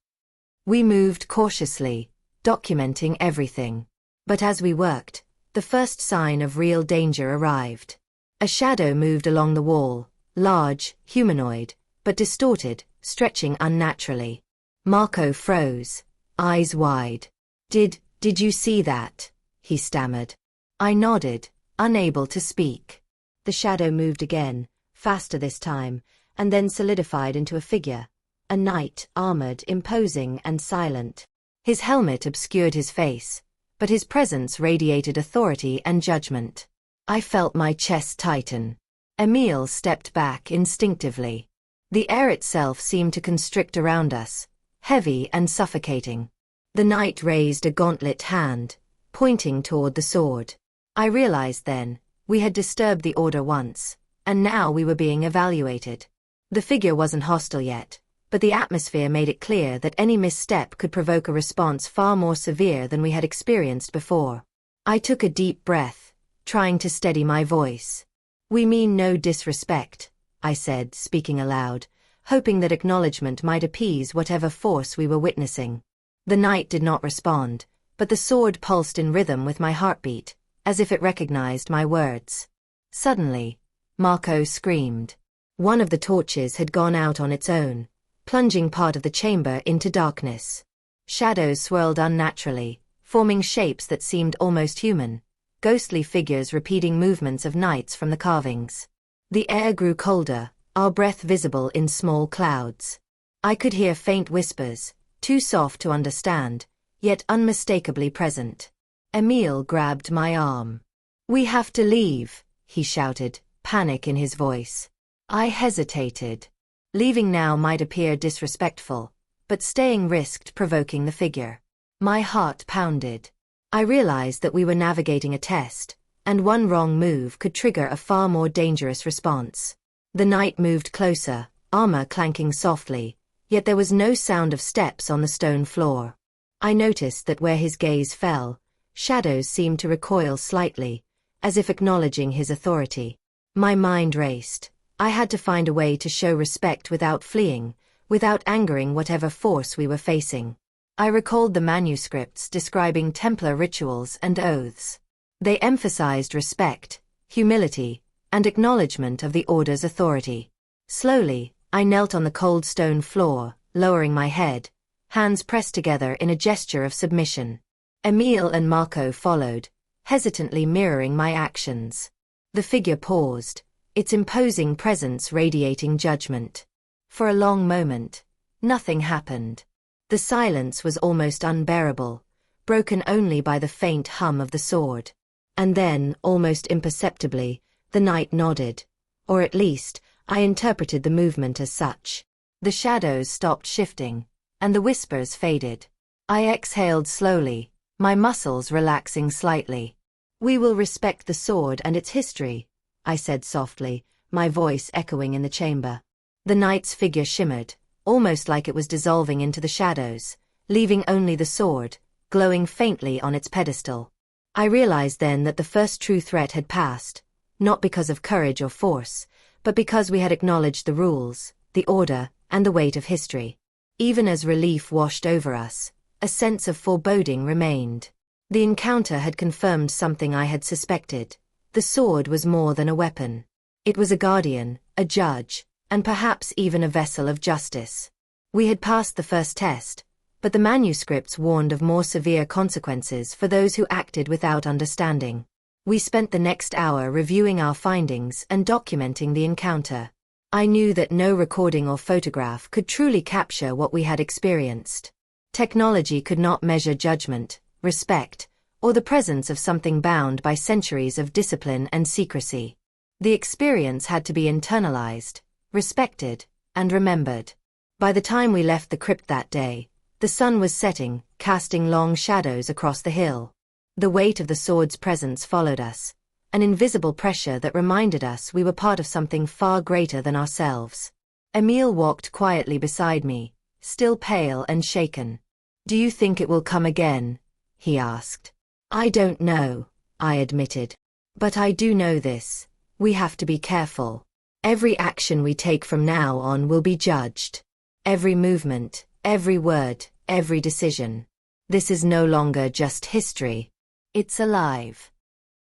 Speaker 1: We moved cautiously, documenting everything. But as we worked, the first sign of real danger arrived. A shadow moved along the wall, large, humanoid, but distorted, stretching unnaturally. Marco froze, eyes wide. Did you see that?" he stammered. I nodded, unable to speak. The shadow moved again, faster this time, and then solidified into a figure. A knight, armored, imposing, and silent. His helmet obscured his face, but his presence radiated authority and judgment. I felt my chest tighten. Emile stepped back instinctively. The air itself seemed to constrict around us, heavy and suffocating. The knight raised a gauntlet hand, pointing toward the sword. I realized then, we had disturbed the order once, and now we were being evaluated. The figure wasn't hostile yet, but the atmosphere made it clear that any misstep could provoke a response far more severe than we had experienced before. I took a deep breath, trying to steady my voice. "We mean no disrespect," I said, speaking aloud, hoping that acknowledgement might appease whatever force we were witnessing. The knight did not respond, but the sword pulsed in rhythm with my heartbeat, as if it recognized my words. Suddenly, Marco screamed. One of the torches had gone out on its own, plunging part of the chamber into darkness. Shadows swirled unnaturally, forming shapes that seemed almost human, ghostly figures repeating movements of knights from the carvings. The air grew colder, our breath visible in small clouds. I could hear faint whispers, too soft to understand, yet unmistakably present. Emile grabbed my arm. "We have to leave," he shouted, panic in his voice. I hesitated. Leaving now might appear disrespectful, but staying risked provoking the figure. My heart pounded. I realized that we were navigating a test, and one wrong move could trigger a far more dangerous response. The knight moved closer, armor clanking softly, yet there was no sound of steps on the stone floor. I noticed that where his gaze fell, shadows seemed to recoil slightly, as if acknowledging his authority. My mind raced. I had to find a way to show respect without fleeing, without angering whatever force we were facing. I recalled the manuscripts describing Templar rituals and oaths. They emphasized respect, humility, and acknowledgement of the order's authority. Slowly, I knelt on the cold stone floor, lowering my head, hands pressed together in a gesture of submission. Emile and Marco followed, hesitantly mirroring my actions. The figure paused, its imposing presence radiating judgment. For a long moment, nothing happened. The silence was almost unbearable, broken only by the faint hum of the sword. And then, almost imperceptibly, the knight nodded, or at least, I interpreted the movement as such. The shadows stopped shifting, and the whispers faded. I exhaled slowly, my muscles relaxing slightly. "We will respect the sword and its history," I said softly, my voice echoing in the chamber. The knight's figure shimmered, almost like it was dissolving into the shadows, leaving only the sword, glowing faintly on its pedestal. I realized then that the first true threat had passed, not because of courage or force, but because we had acknowledged the rules, the order, and the weight of history. Even as relief washed over us, a sense of foreboding remained. The encounter had confirmed something I had suspected. The sword was more than a weapon. It was a guardian, a judge, and perhaps even a vessel of justice. We had passed the first test, but the manuscripts warned of more severe consequences for those who acted without understanding. We spent the next hour reviewing our findings and documenting the encounter. I knew that no recording or photograph could truly capture what we had experienced. Technology could not measure judgment, respect, or the presence of something bound by centuries of discipline and secrecy. The experience had to be internalized, respected, and remembered. By the time we left the crypt that day, the sun was setting, casting long shadows across the hill. The weight of the sword's presence followed us, an invisible pressure that reminded us we were part of something far greater than ourselves. Emile walked quietly beside me, still pale and shaken. "Do you think it will come again?" he asked. "I don't know," I admitted. "But I do know this. We have to be careful. Every action we take from now on will be judged. Every movement, every word, every decision. This is no longer just history. It's alive."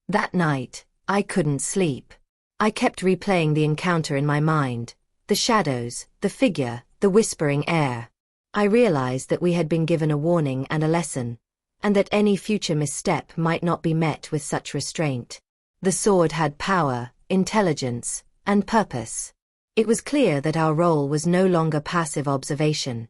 Speaker 1: That night, I couldn't sleep. I kept replaying the encounter in my mind, the shadows, the figure, the whispering air. I realized that we had been given a warning and a lesson, and that any future misstep might not be met with such restraint. The sword had power, intelligence, and purpose. It was clear that our role was no longer passive observation.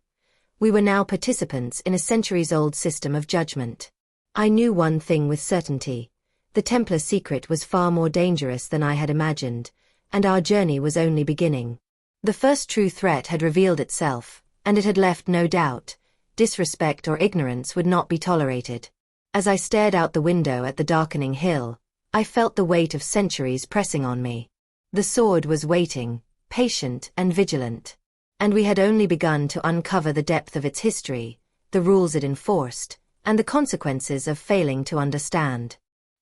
Speaker 1: We were now participants in a centuries-old system of judgment. I knew one thing with certainty. The Templar secret was far more dangerous than I had imagined, and our journey was only beginning. The first true threat had revealed itself, and it had left no doubt. Disrespect or ignorance would not be tolerated. As I stared out the window at the darkening hill, I felt the weight of centuries pressing on me. The sword was waiting, patient and vigilant. And we had only begun to uncover the depth of its history, the rules it enforced, and the consequences of failing to understand.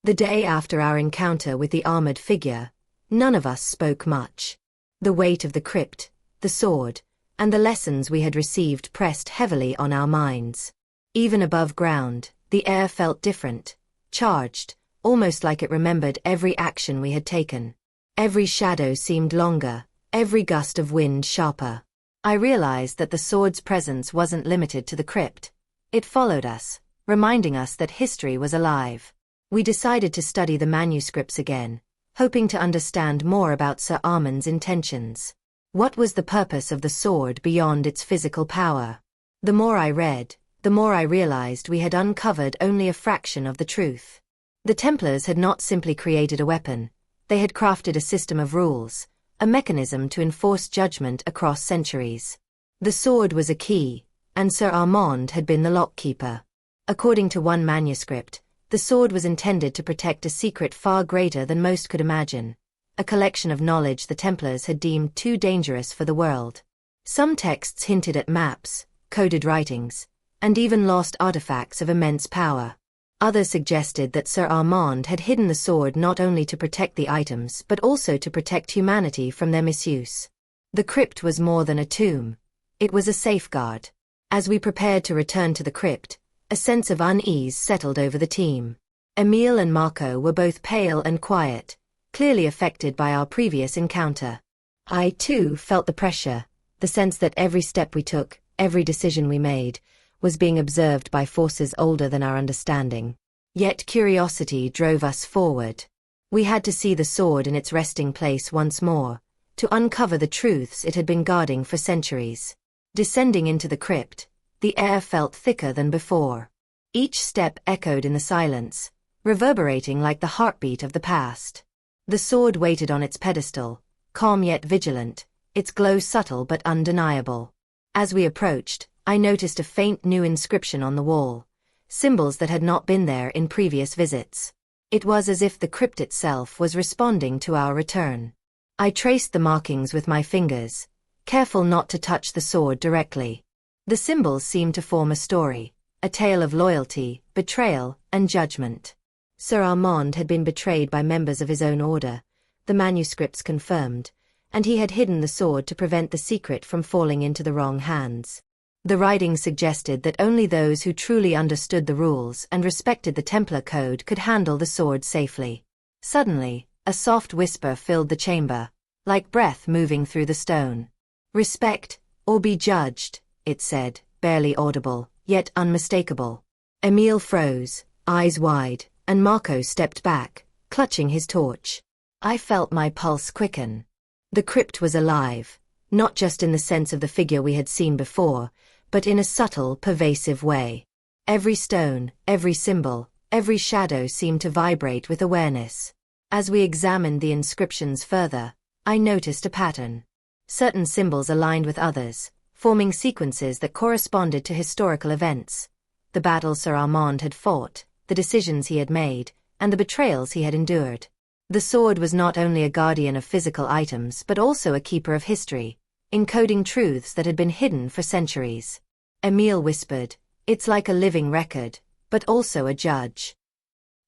Speaker 1: The day after our encounter with the armored figure, none of us spoke much. The weight of the crypt, the sword, and the lessons we had received pressed heavily on our minds. Even above ground, the air felt different, charged, almost like it remembered every action we had taken. Every shadow seemed longer, every gust of wind sharper. I realized that the sword's presence wasn't limited to the crypt. It followed us, reminding us that history was alive. We decided to study the manuscripts again, hoping to understand more about Sir Armand's intentions. What was the purpose of the sword beyond its physical power? The more I read, the more I realized we had uncovered only a fraction of the truth. The Templars had not simply created a weapon, they had crafted a system of rules, a mechanism to enforce judgment across centuries. The sword was a key, and Sir Armand had been the lockkeeper. According to one manuscript, the sword was intended to protect a secret far greater than most could imagine, a collection of knowledge the Templars had deemed too dangerous for the world. Some texts hinted at maps, coded writings, and even lost artifacts of immense power. Others suggested that Sir Armand had hidden the sword not only to protect the items but also to protect humanity from their misuse. The crypt was more than a tomb. It was a safeguard. As we prepared to return to the crypt, a sense of unease settled over the team. Emile and Marco were both pale and quiet, clearly affected by our previous encounter. I, too, felt the pressure, the sense that every step we took, every decision we made, was being observed by forces older than our understanding. Yet curiosity drove us forward. We had to see the sword in its resting place once more, to uncover the truths it had been guarding for centuries. Descending into the crypt, the air felt thicker than before. Each step echoed in the silence, reverberating like the heartbeat of the past. The sword waited on its pedestal, calm yet vigilant, its glow subtle but undeniable. As we approached, I noticed a faint new inscription on the wall, symbols that had not been there in previous visits. It was as if the crypt itself was responding to our return. I traced the markings with my fingers, careful not to touch the sword directly. The symbols seemed to form a story, a tale of loyalty, betrayal, and judgment. Sir Armand had been betrayed by members of his own order, the manuscripts confirmed, and he had hidden the sword to prevent the secret from falling into the wrong hands. The writing suggested that only those who truly understood the rules and respected the Templar code could handle the sword safely. Suddenly, a soft whisper filled the chamber, like breath moving through the stone. "Respect, or be judged," it said, barely audible, yet unmistakable. Emile froze, eyes wide, and Marco stepped back, clutching his torch. I felt my pulse quicken. The crypt was alive, not just in the sense of the figure we had seen before, but in a subtle, pervasive way. Every stone, every symbol, every shadow seemed to vibrate with awareness. As we examined the inscriptions further, I noticed a pattern. Certain symbols aligned with others, forming sequences that corresponded to historical events. The battles Sir Armand had fought, the decisions he had made, and the betrayals he had endured. The sword was not only a guardian of physical items but also a keeper of history, encoding truths that had been hidden for centuries. Emile whispered, "It's like a living record, but also a judge."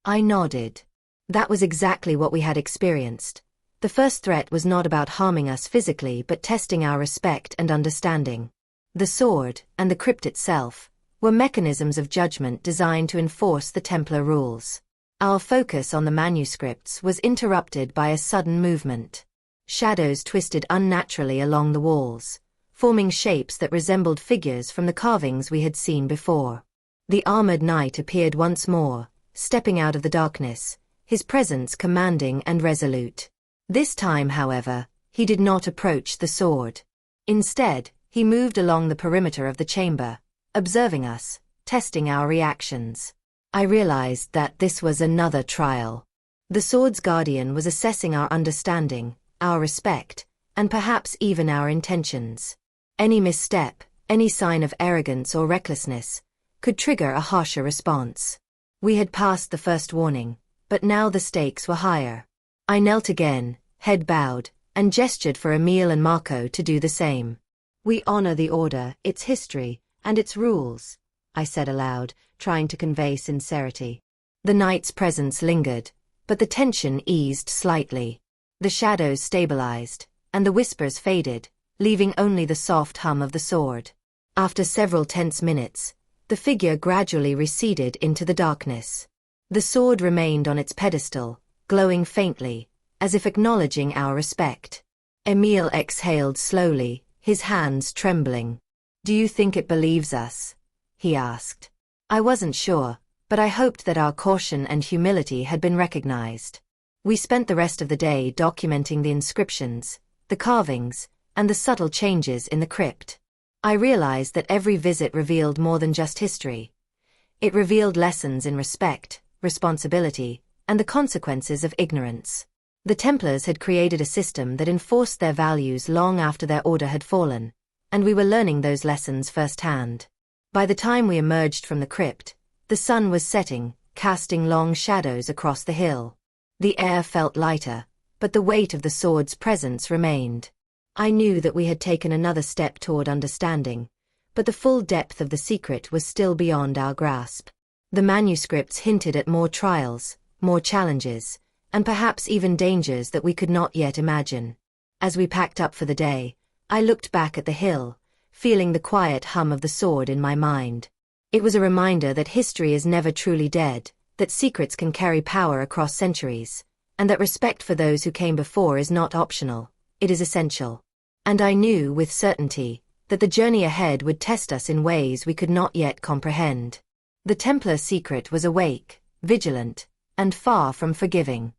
Speaker 1: I nodded. That was exactly what we had experienced. The first threat was not about harming us physically but testing our respect and understanding. The sword, and the crypt itself, were mechanisms of judgment designed to enforce the Templar rules. Our focus on the manuscripts was interrupted by a sudden movement. Shadows twisted unnaturally along the walls, forming shapes that resembled figures from the carvings we had seen before. The armored knight appeared once more, stepping out of the darkness, his presence commanding and resolute. This time, however, he did not approach the sword. Instead, he moved along the perimeter of the chamber, observing us, testing our reactions. I realized that this was another trial. The sword's guardian was assessing our understanding, our respect, and perhaps even our intentions. Any misstep, any sign of arrogance or recklessness, could trigger a harsher response. We had passed the first warning, but now the stakes were higher. I knelt again, head bowed, and gestured for Emile and Marco to do the same. "We honor the order, its history, and its rules," I said aloud, trying to convey sincerity. The knight's presence lingered, but the tension eased slightly. The shadows stabilized, and the whispers faded, leaving only the soft hum of the sword. After several tense minutes, the figure gradually receded into the darkness. The sword remained on its pedestal, glowing faintly, as if acknowledging our respect. Emile exhaled slowly, his hands trembling. "Do you think it believes us?" he asked. I wasn't sure, but I hoped that our caution and humility had been recognized. We spent the rest of the day documenting the inscriptions, the carvings, and the subtle changes in the crypt. I realized that every visit revealed more than just history. It revealed lessons in respect, responsibility, and the consequences of ignorance. The Templars had created a system that enforced their values long after their order had fallen, and we were learning those lessons firsthand. By the time we emerged from the crypt, the sun was setting, casting long shadows across the hill. The air felt lighter, but the weight of the sword's presence remained. I knew that we had taken another step toward understanding, but the full depth of the secret was still beyond our grasp. The manuscripts hinted at more trials, more challenges, and perhaps even dangers that we could not yet imagine. As we packed up for the day, I looked back at the hill, feeling the quiet hum of the sword in my mind. It was a reminder that history is never truly dead, that secrets can carry power across centuries, and that respect for those who came before is not optional, it is essential. And I knew with certainty that the journey ahead would test us in ways we could not yet comprehend. The Templar secret was awake, vigilant, and far from forgiving.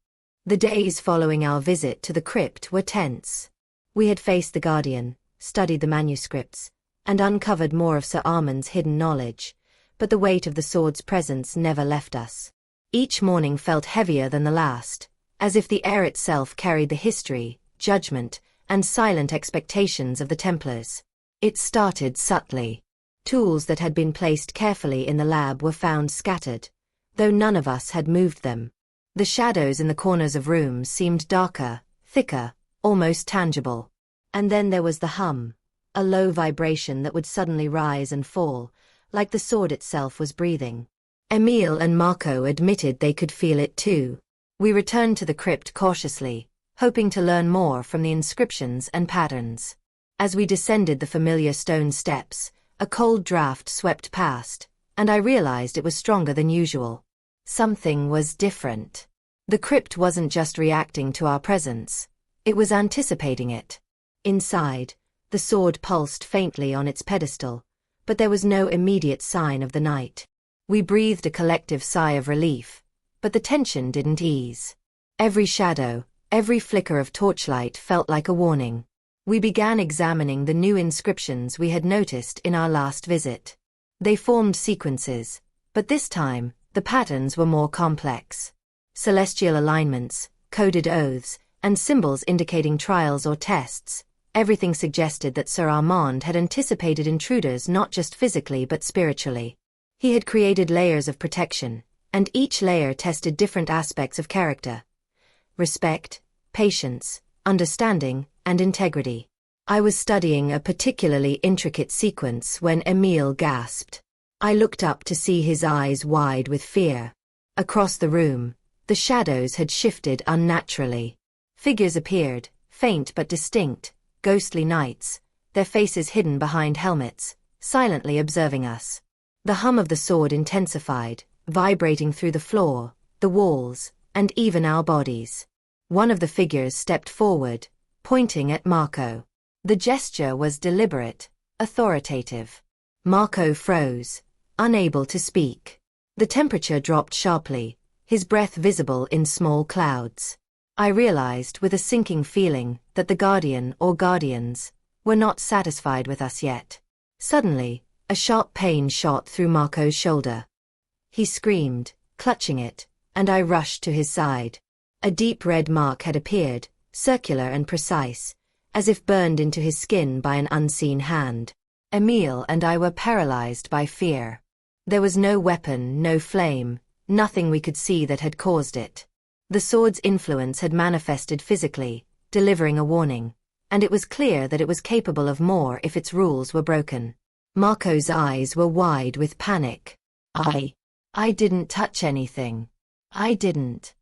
Speaker 1: The days following our visit to the crypt were tense. We had faced the Guardian, studied the manuscripts, and uncovered more of Sir Armand's hidden knowledge, but the weight of the sword's presence never left us. Each morning felt heavier than the last, as if the air itself carried the history, judgment, and silent expectations of the Templars. It started subtly. Tools that had been placed carefully in the lab were found scattered, though none of us had moved them. The shadows in the corners of rooms seemed darker, thicker, almost tangible. And then there was the hum, a low vibration that would suddenly rise and fall, like the sword itself was breathing. Emile and Marco admitted they could feel it too. We returned to the crypt cautiously, hoping to learn more from the inscriptions and patterns. As we descended the familiar stone steps, a cold draft swept past, and I realized it was stronger than usual. Something was different. The crypt wasn't just reacting to our presence, it was anticipating it. Inside, the sword pulsed faintly on its pedestal, but there was no immediate sign of the night. We breathed a collective sigh of relief, but the tension didn't ease. Every shadow, every flicker of torchlight felt like a warning. We began examining the new inscriptions we had noticed in our last visit. They formed sequences, but this time, the patterns were more complex. Celestial alignments, coded oaths, and symbols indicating trials or tests, Everything suggested that Sir Armand had anticipated intruders not just physically but spiritually. He had created layers of protection, and each layer tested different aspects of character: respect, patience, understanding, and integrity. I was studying a particularly intricate sequence when Emile gasped. I looked up to see his eyes wide with fear. Across the room, the shadows had shifted unnaturally. Figures appeared, faint but distinct, ghostly knights, their faces hidden behind helmets, silently observing us. The hum of the sword intensified, vibrating through the floor, the walls, and even our bodies. One of the figures stepped forward, pointing at Marco. The gesture was deliberate, authoritative. Marco froze, unable to speak. The temperature dropped sharply, his breath visible in small clouds. I realized with a sinking feeling that the guardian or guardians were not satisfied with us yet. Suddenly, a sharp pain shot through Marco's shoulder. He screamed, clutching it, and I rushed to his side. A deep red mark had appeared, circular and precise, as if burned into his skin by an unseen hand. Emile and I were paralyzed by fear. There was no weapon, no flame, nothing we could see that had caused it. The sword's influence had manifested physically, delivering a warning, and it was clear that it was capable of more if its rules were broken. Marco's eyes were wide with panic. I didn't touch anything. I didn't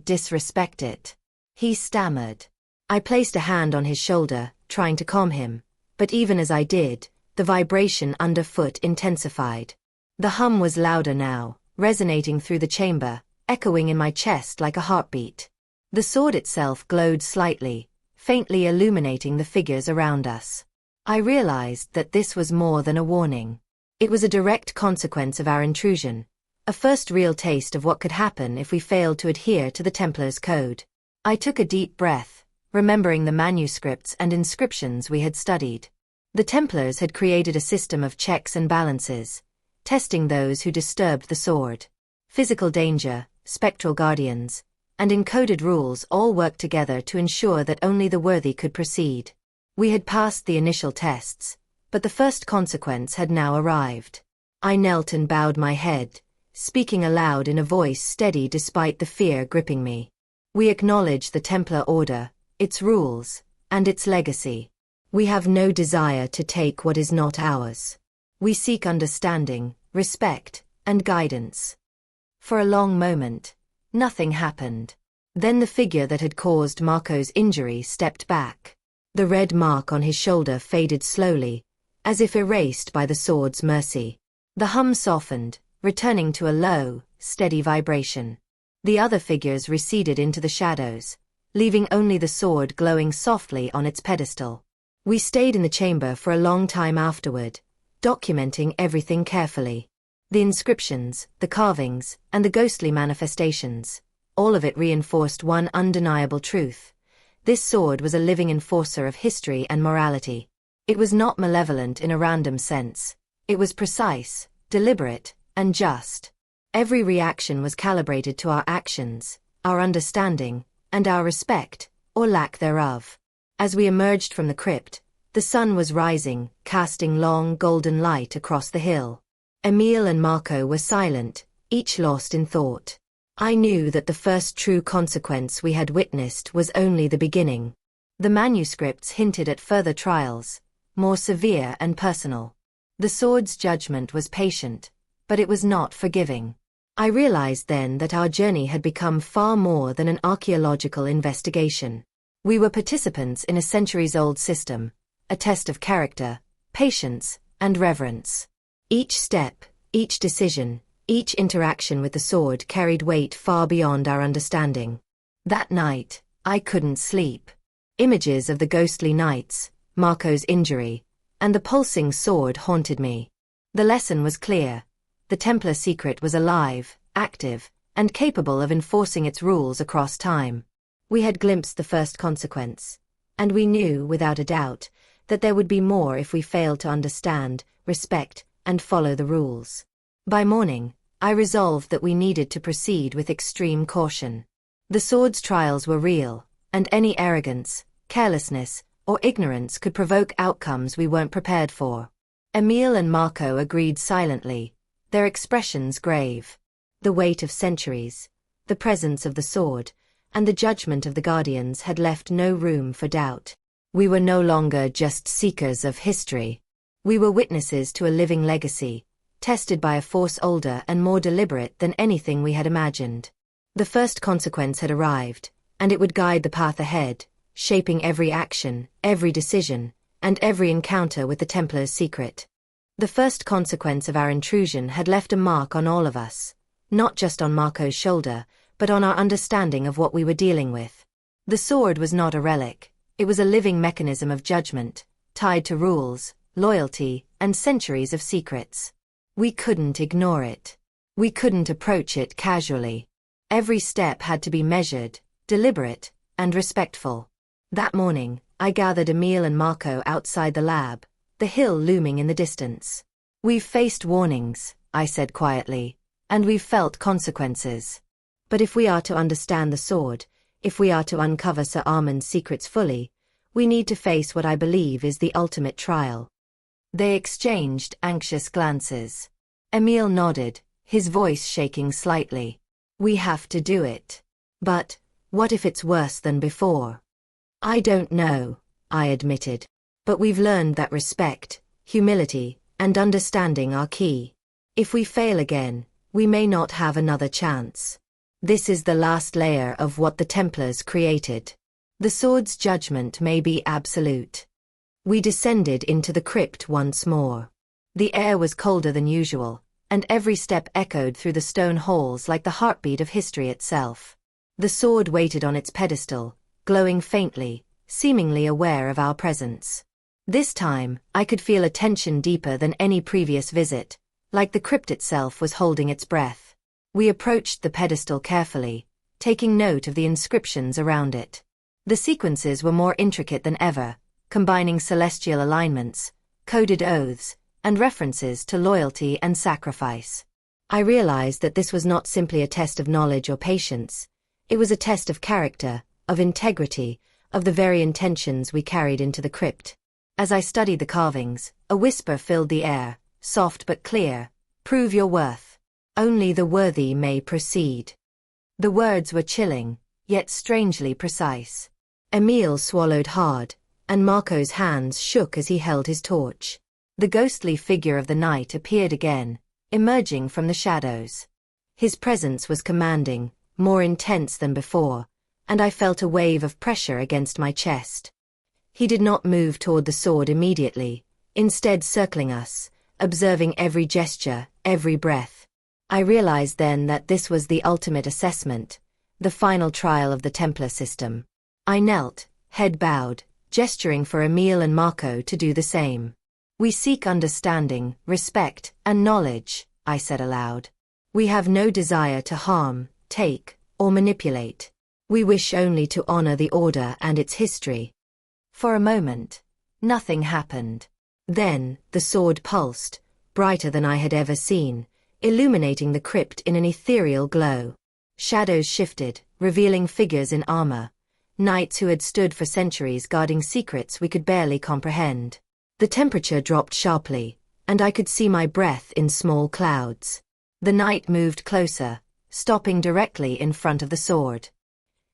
Speaker 1: disrespect it. He stammered. I placed a hand on his shoulder, trying to calm him, but even as I did, the vibration underfoot intensified. The hum was louder now, resonating through the chamber, echoing in my chest like a heartbeat. The sword itself glowed slightly, faintly illuminating the figures around us. I realized that this was more than a warning. It was a direct consequence of our intrusion, a first real taste of what could happen if we failed to adhere to the Templar's code. I took a deep breath, remembering the manuscripts and inscriptions we had studied. The Templars had created a system of checks and balances, testing those who disturbed the sword. Physical danger, spectral guardians, and encoded rules all worked together to ensure that only the worthy could proceed. We had passed the initial tests, but the first consequence had now arrived. I knelt and bowed my head, speaking aloud in a voice steady despite the fear gripping me. We acknowledge the Templar Order, its rules, and its legacy. We have no desire to take what is not ours. We seek understanding, respect, and guidance. For a long moment, nothing happened. Then the figure that had caused Marco's injury stepped back. The red mark on his shoulder faded slowly, as if erased by the sword's mercy. The hum softened, returning to a low, steady vibration. The other figures receded into the shadows, leaving only the sword glowing softly on its pedestal. We stayed in the chamber for a long time afterward, documenting everything carefully. The inscriptions, the carvings, and the ghostly manifestations, all of it reinforced one undeniable truth. This sword was a living enforcer of history and morality. It was not malevolent in a random sense. It was precise, deliberate, and just. Every reaction was calibrated to our actions, our understanding, and our respect, or lack thereof. As we emerged from the crypt, the sun was rising, casting long golden light across the hill. Emile and Marco were silent, each lost in thought. I knew that the first true consequence we had witnessed was only the beginning. The manuscripts hinted at further trials, more severe and personal. The sword's judgment was patient, but it was not forgiving. I realized then that our journey had become far more than an archaeological investigation. We were participants in a centuries-old system, a test of character, patience, and reverence. Each step, each decision, each interaction with the sword carried weight far beyond our understanding. That night, I couldn't sleep. Images of the ghostly knights, Marco's injury, and the pulsing sword haunted me. The lesson was clear. The Templar secret was alive, active, and capable of enforcing its rules across time. We had glimpsed the first consequence, and we knew, without a doubt, that there would be more if we failed to understand, respect, and follow the rules. By morning, I resolved that we needed to proceed with extreme caution. The sword's trials were real, and any arrogance, carelessness, or ignorance could provoke outcomes we weren't prepared for. Emile and Marco agreed silently, their expressions grave. The weight of centuries, the presence of the sword, and the judgment of the guardians had left no room for doubt. We were no longer just seekers of history. We were witnesses to a living legacy, tested by a force older and more deliberate than anything we had imagined. The first consequence had arrived, and it would guide the path ahead, shaping every action, every decision, and every encounter with the Templar's secret. The first consequence of our intrusion had left a mark on all of us, not just on Marco's shoulder, but on our understanding of what we were dealing with. The sword was not a relic, it was a living mechanism of judgment, tied to rules, loyalty, and centuries of secrets. We couldn't ignore it. We couldn't approach it casually. Every step had to be measured, deliberate, and respectful. That morning, I gathered Emile and Marco outside the lab, the hill looming in the distance. "We've faced warnings," I said quietly, "and we've felt consequences. But if we are to understand the sword, if we are to uncover Sir Armand's secrets fully, we need to face what I believe is the ultimate trial." They exchanged anxious glances. Emile nodded, his voice shaking slightly. "We have to do it. But, what if it's worse than before?" "I don't know," I admitted. "But we've learned that respect, humility, and understanding are key. If we fail again, we may not have another chance. This is the last layer of what the Templars created. The sword's judgment may be absolute." We descended into the crypt once more. The air was colder than usual, and every step echoed through the stone halls like the heartbeat of history itself. The sword waited on its pedestal, glowing faintly, seemingly aware of our presence. This time, I could feel a tension deeper than any previous visit, like the crypt itself was holding its breath. We approached the pedestal carefully, taking note of the inscriptions around it. The sequences were more intricate than ever, combining celestial alignments, coded oaths, and references to loyalty and sacrifice. I realized that this was not simply a test of knowledge or patience, it was a test of character, of integrity, of the very intentions we carried into the crypt. As I studied the carvings, a whisper filled the air, soft but clear: "Prove your worth. Only the worthy may proceed." The words were chilling, yet strangely precise. Emile swallowed hard, and Marco's hands shook as he held his torch. The ghostly figure of the knight appeared again, emerging from the shadows. His presence was commanding, more intense than before, and I felt a wave of pressure against my chest. He did not move toward the sword immediately, instead circling us, observing every gesture, every breath. I realized then that this was the ultimate assessment, the final trial of the Templar system. I knelt, head bowed, gesturing for Emile and Marco to do the same. "We seek understanding, respect, and knowledge," I said aloud. "We have no desire to harm, take, or manipulate. We wish only to honor the order and its history." For a moment, nothing happened. Then, the sword pulsed, brighter than I had ever seen, illuminating the crypt in an ethereal glow. Shadows shifted, revealing figures in armor, knights who had stood for centuries guarding secrets we could barely comprehend. The temperature dropped sharply, and I could see my breath in small clouds. The knight moved closer, stopping directly in front of the sword.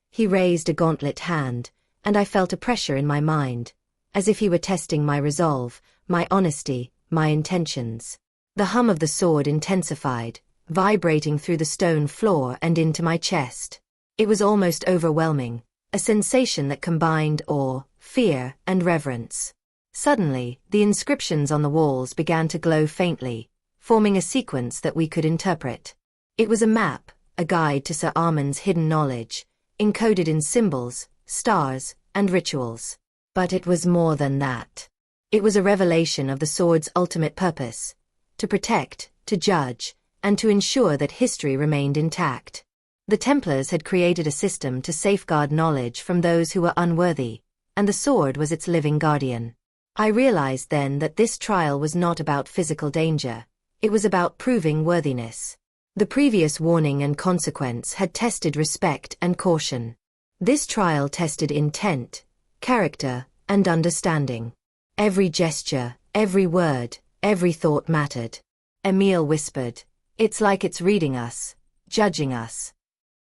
Speaker 1: He raised a gauntlet hand, and I felt a pressure in my mind, as if he were testing my resolve, my honesty, my intentions. The hum of the sword intensified, vibrating through the stone floor and into my chest. It was almost overwhelming, a sensation that combined awe, fear, and reverence. Suddenly, the inscriptions on the walls began to glow faintly, forming a sequence that we could interpret. It was a map, a guide to Sir Armand's hidden knowledge, encoded in symbols, stars, and rituals. But it was more than that. It was a revelation of the sword's ultimate purpose: to protect, to judge, and to ensure that history remained intact. The Templars had created a system to safeguard knowledge from those who were unworthy, and the sword was its living guardian. I realized then that this trial was not about physical danger, it was about proving worthiness. The previous warning and consequence had tested respect and caution. This trial tested intent, character, and understanding. Every gesture, every word, every thought mattered. Emile whispered, "It's like it's reading us, judging us."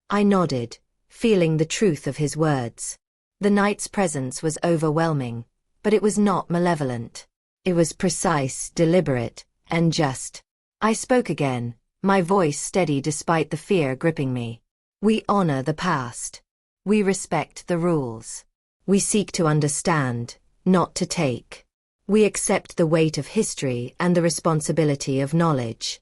Speaker 1: I nodded, feeling the truth of his words. The knight's presence was overwhelming, but it was not malevolent. It was precise, deliberate, and just. I spoke again, my voice steady despite the fear gripping me. "We honor the past. We respect the rules. We seek to understand, not to take. We accept the weight of history and the responsibility of knowledge."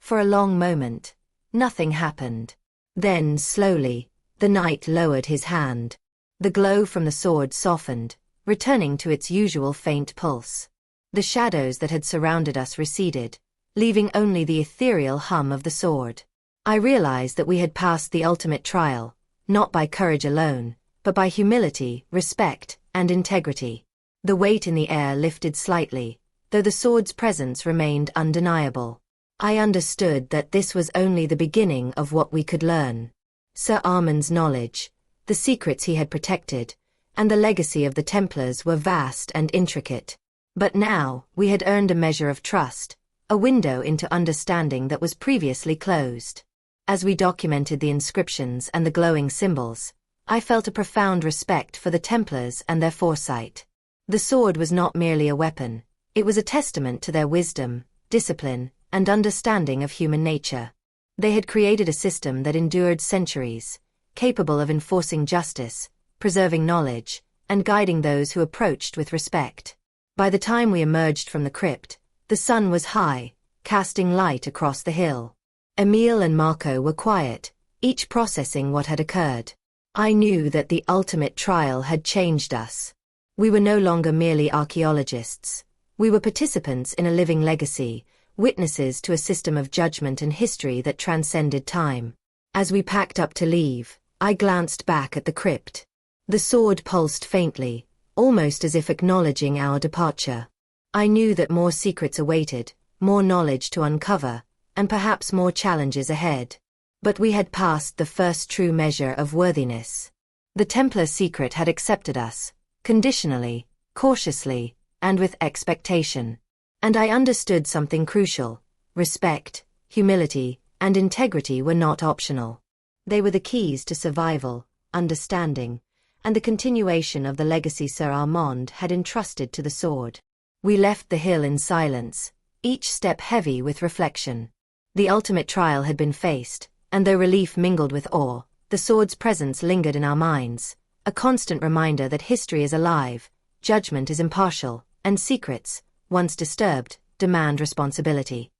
Speaker 1: For a long moment, nothing happened. Then, slowly, the knight lowered his hand. The glow from the sword softened, returning to its usual faint pulse. The shadows that had surrounded us receded, leaving only the ethereal hum of the sword. I realized that we had passed the ultimate trial, not by courage alone, but by humility, respect, and integrity. The weight in the air lifted slightly, though the sword's presence remained undeniable. I understood that this was only the beginning of what we could learn. Sir Armand's knowledge, the secrets he had protected, and the legacy of the Templars were vast and intricate. But now, we had earned a measure of trust, a window into understanding that was previously closed. As we documented the inscriptions and the glowing symbols, I felt a profound respect for the Templars and their foresight. The sword was not merely a weapon, it was a testament to their wisdom, discipline, and understanding of human nature. They had created a system that endured centuries, capable of enforcing justice, preserving knowledge, and guiding those who approached with respect. By the time we emerged from the crypt, the sun was high, casting light across the hill. Emile and Marco were quiet, each processing what had occurred. I knew that the ultimate trial had changed us. We were no longer merely archaeologists. We were participants in a living legacy, witnesses to a system of judgment and history that transcended time. As we packed up to leave, I glanced back at the crypt. The sword pulsed faintly, almost as if acknowledging our departure. I knew that more secrets awaited, more knowledge to uncover, and perhaps more challenges ahead. But we had passed the first true measure of worthiness. The Templar secret had accepted us, conditionally, cautiously, and with expectation. And I understood something crucial: respect, humility, and integrity were not optional. They were the keys to survival, understanding, and the continuation of the legacy Sir Armand had entrusted to the sword. We left the hill in silence, each step heavy with reflection. The ultimate trial had been faced, and though relief mingled with awe, the sword's presence lingered in our minds, a constant reminder that history is alive, judgment is impartial, and secrets, once disturbed, demand responsibility.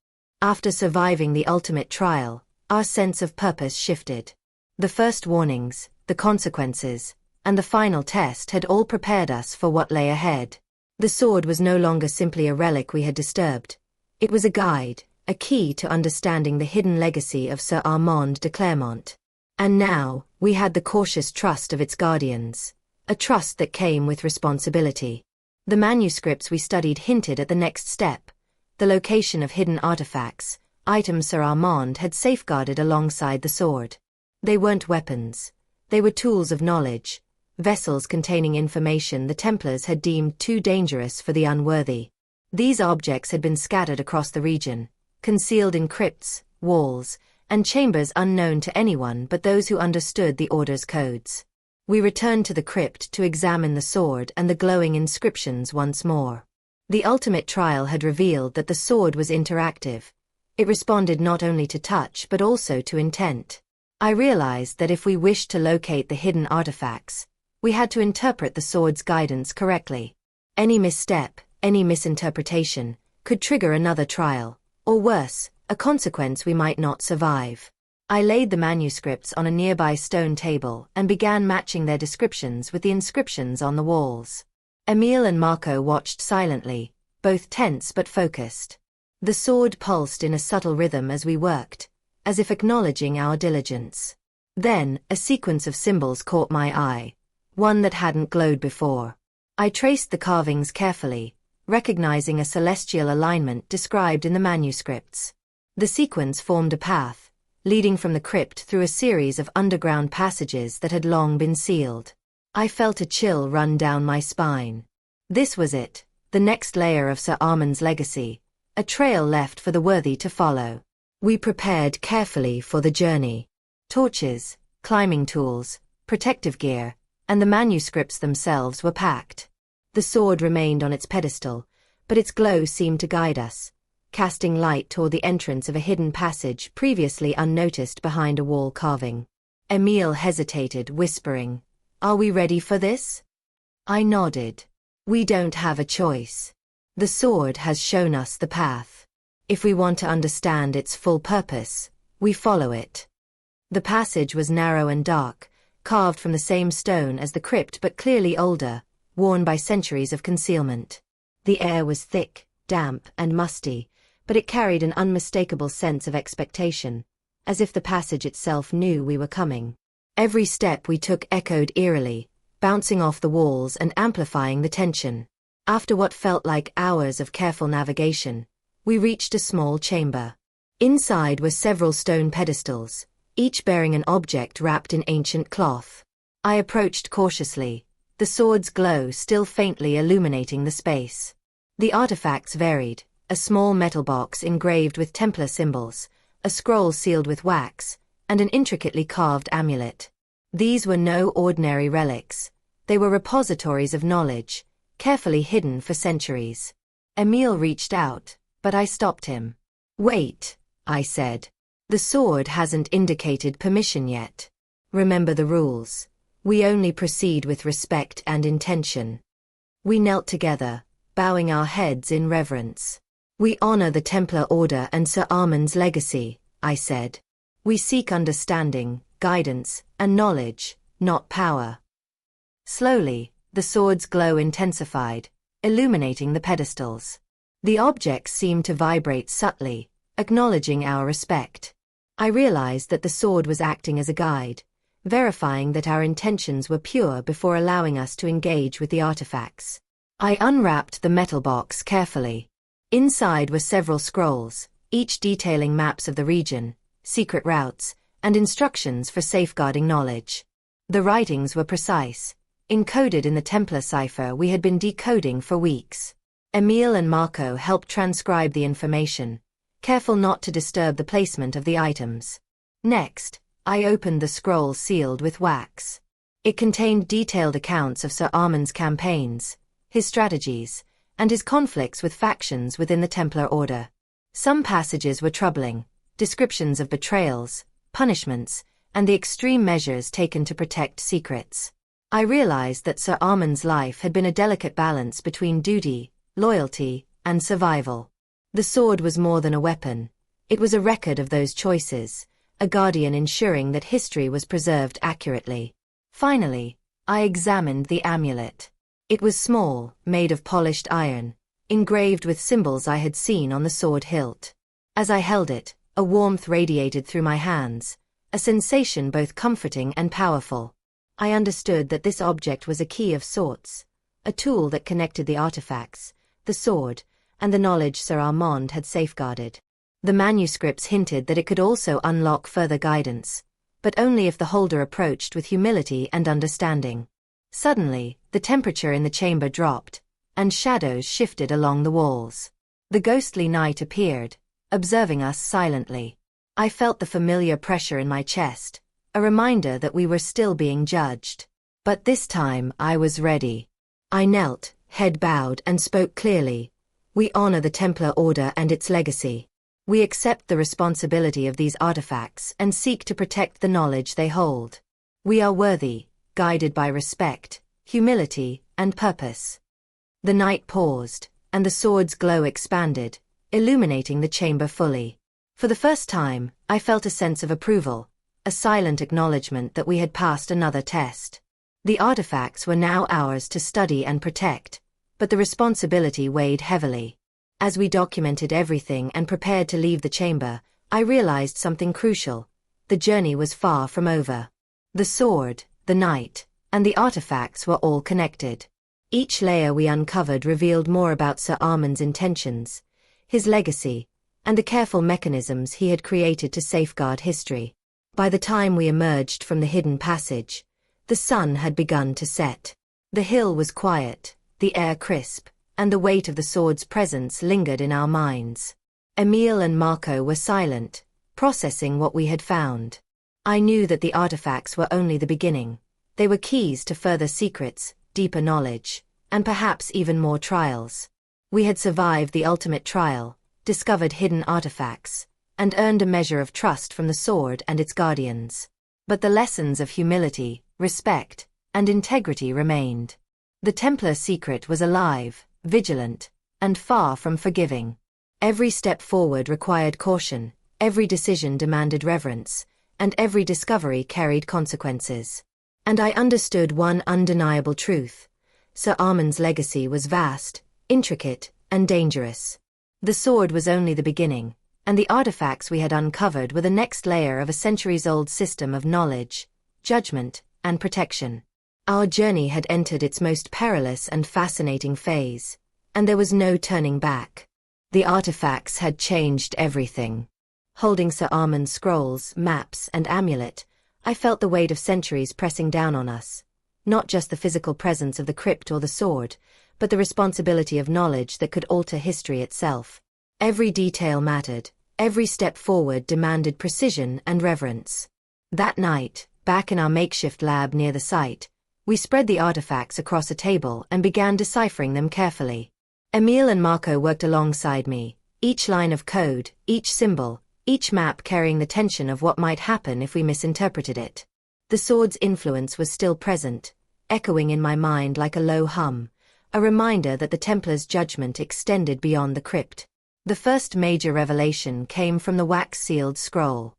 Speaker 1: After surviving the ultimate trial, our sense of purpose shifted. The first warnings, the consequences, and the final test had all prepared us for what lay ahead. The sword was no longer simply a relic we had disturbed. It was a guide, a key to understanding the hidden legacy of Sir Armand de Clairmont. And now, we had the cautious trust of its guardians, a trust that came with responsibility. The manuscripts we studied hinted at the next step, the location of hidden artifacts, items Sir Armand had safeguarded alongside the sword. They weren't weapons. They were tools of knowledge, vessels containing information the Templars had deemed too dangerous for the unworthy. These objects had been scattered across the region, concealed in crypts, walls, and chambers unknown to anyone but those who understood the Order's codes. We returned to the crypt to examine the sword and the glowing inscriptions once more. The ultimate trial had revealed that the sword was interactive. It responded not only to touch but also to intent. I realized that if we wished to locate the hidden artifacts, we had to interpret the sword's guidance correctly. Any misstep, any misinterpretation, could trigger another trial, or worse, a consequence we might not survive. I laid the manuscripts on a nearby stone table and began matching their descriptions with the inscriptions on the walls. Emile and Marco watched silently, both tense but focused. The sword pulsed in a subtle rhythm as we worked, as if acknowledging our diligence. Then, a sequence of symbols caught my eye, one that hadn't glowed before. I traced the carvings carefully, recognizing a celestial alignment described in the manuscripts. The sequence formed a path, leading from the crypt through a series of underground passages that had long been sealed. I felt a chill run down my spine. This was it, the next layer of Sir Armand's legacy, a trail left for the worthy to follow. We prepared carefully for the journey. Torches, climbing tools, protective gear, and the manuscripts themselves were packed. The sword remained on its pedestal, but its glow seemed to guide us, casting light toward the entrance of a hidden passage previously unnoticed behind a wall carving. Emile hesitated, whispering, "Are we ready for this?" I nodded. We don't have a choice. The sword has shown us the path. If we want to understand its full purpose, we follow it. The passage was narrow and dark, carved from the same stone as the crypt but clearly older, worn by centuries of concealment. The air was thick, damp, and musty, but it carried an unmistakable sense of expectation, as if the passage itself knew we were coming. Every step we took echoed eerily, bouncing off the walls and amplifying the tension. After what felt like hours of careful navigation, we reached a small chamber. Inside were several stone pedestals, each bearing an object wrapped in ancient cloth. I approached cautiously, the sword's glow still faintly illuminating the space. The artifacts varied: a small metal box engraved with Templar symbols, a scroll sealed with wax, and an intricately carved amulet. These were no ordinary relics. They were repositories of knowledge, carefully hidden for centuries. Emile reached out, but I stopped him. "Wait," I said. "The sword hasn't indicated permission yet. Remember the rules. We only proceed with respect and intention." We knelt together, bowing our heads in reverence. "We honor the Templar Order and Sir Armand's legacy," I said. "We seek understanding, guidance, and knowledge, not power." Slowly, the sword's glow intensified, illuminating the pedestals. The objects seemed to vibrate subtly, acknowledging our respect. I realized that the sword was acting as a guide, verifying that our intentions were pure before allowing us to engage with the artifacts. I unwrapped the metal box carefully. Inside were several scrolls, each detailing maps of the region, secret routes, and instructions for safeguarding knowledge. The writings were precise, encoded in the Templar cipher we had been decoding for weeks. Emile and Marco helped transcribe the information, careful not to disturb the placement of the items. Next, I opened the scroll sealed with wax. It contained detailed accounts of Sir Armand's campaigns, his strategies, and his conflicts with factions within the Templar Order. Some passages were troubling, descriptions of betrayals, punishments, and the extreme measures taken to protect secrets. I realized that Sir Armand's life had been a delicate balance between duty, loyalty, and survival. The sword was more than a weapon. It was a record of those choices, a guardian ensuring that history was preserved accurately. Finally, I examined the amulet. It was small, made of polished iron, engraved with symbols I had seen on the sword hilt. As I held it, a warmth radiated through my hands, a sensation both comforting and powerful. I understood that this object was a key of sorts, a tool that connected the artifacts, the sword, and the knowledge Sir Armand had safeguarded. The manuscripts hinted that it could also unlock further guidance, but only if the holder approached with humility and understanding. Suddenly, the temperature in the chamber dropped, and shadows shifted along the walls. The ghostly night appeared, observing us silently. I felt the familiar pressure in my chest, a reminder that we were still being judged. But this time I was ready. I knelt, head bowed, and spoke clearly. "We honor the Templar Order and its legacy. We accept the responsibility of these artifacts and seek to protect the knowledge they hold. We are worthy, guided by respect, humility, and purpose." The night paused, and the sword's glow expanded, illuminating the chamber fully. For the first time, I felt a sense of approval, a silent acknowledgement that we had passed another test. The artifacts were now ours to study and protect, but the responsibility weighed heavily. As we documented everything and prepared to leave the chamber, I realized something crucial. The journey was far from over. The sword, the night, and the artifacts were all connected. Each layer we uncovered revealed more about Sir Armand's intentions, his legacy, and the careful mechanisms he had created to safeguard history. By the time we emerged from the hidden passage, The sun had begun to set. The hill was quiet, the air crisp, and the weight of the sword's presence lingered in our minds. Emile and Marco were silent, processing what we had found. I knew that the artifacts were only the beginning. They were keys to further secrets, deeper knowledge, and perhaps even more trials. We had survived the ultimate trial, discovered hidden artifacts, and earned a measure of trust from the sword and its guardians. But the lessons of humility, respect, and integrity remained. The Templar secret was alive, vigilant, and far from forgiving. Every step forward required caution, every decision demanded reverence, and every discovery carried consequences. And I understood one undeniable truth. Sir Armand's legacy was vast, intricate, and dangerous. The sword was only the beginning, and the artifacts we had uncovered were the next layer of a centuries-old system of knowledge, judgment, and protection. Our journey had entered its most perilous and fascinating phase, and there was no turning back. The artifacts had changed everything. Holding Sir Armand's scrolls, maps, and amulet, I felt the weight of centuries pressing down on us. Not just the physical presence of the crypt or the sword, but the responsibility of knowledge that could alter history itself. Every detail mattered, every step forward demanded precision and reverence. That night, back in our makeshift lab near the site, we spread the artifacts across a table and began deciphering them carefully. Emile and Marco worked alongside me, each line of code, each symbol, each map carrying the tension of what might happen if we misinterpreted it. The sword's influence was still present, echoing in my mind like a low hum, a reminder that the Templar's judgment extended beyond the crypt. The first major revelation came from the wax-sealed scroll.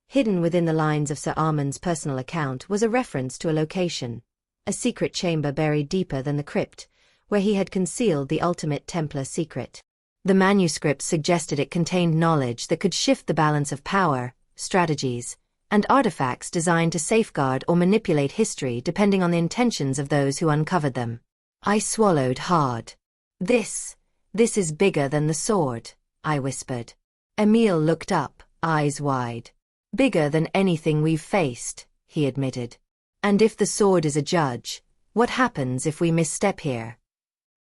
Speaker 1: Hidden within the lines of Sir Armand's personal account was a reference to a location, a secret chamber buried deeper than the crypt, where he had concealed the ultimate Templar secret. The manuscript suggested it contained knowledge that could shift the balance of power, strategies, and artifacts designed to safeguard or manipulate history depending on the intentions of those who uncovered them. I swallowed hard. This is bigger than the sword, I whispered. Emile looked up, eyes wide. Bigger than anything we've faced, he admitted. And if the sword is a judge, what happens if we misstep here?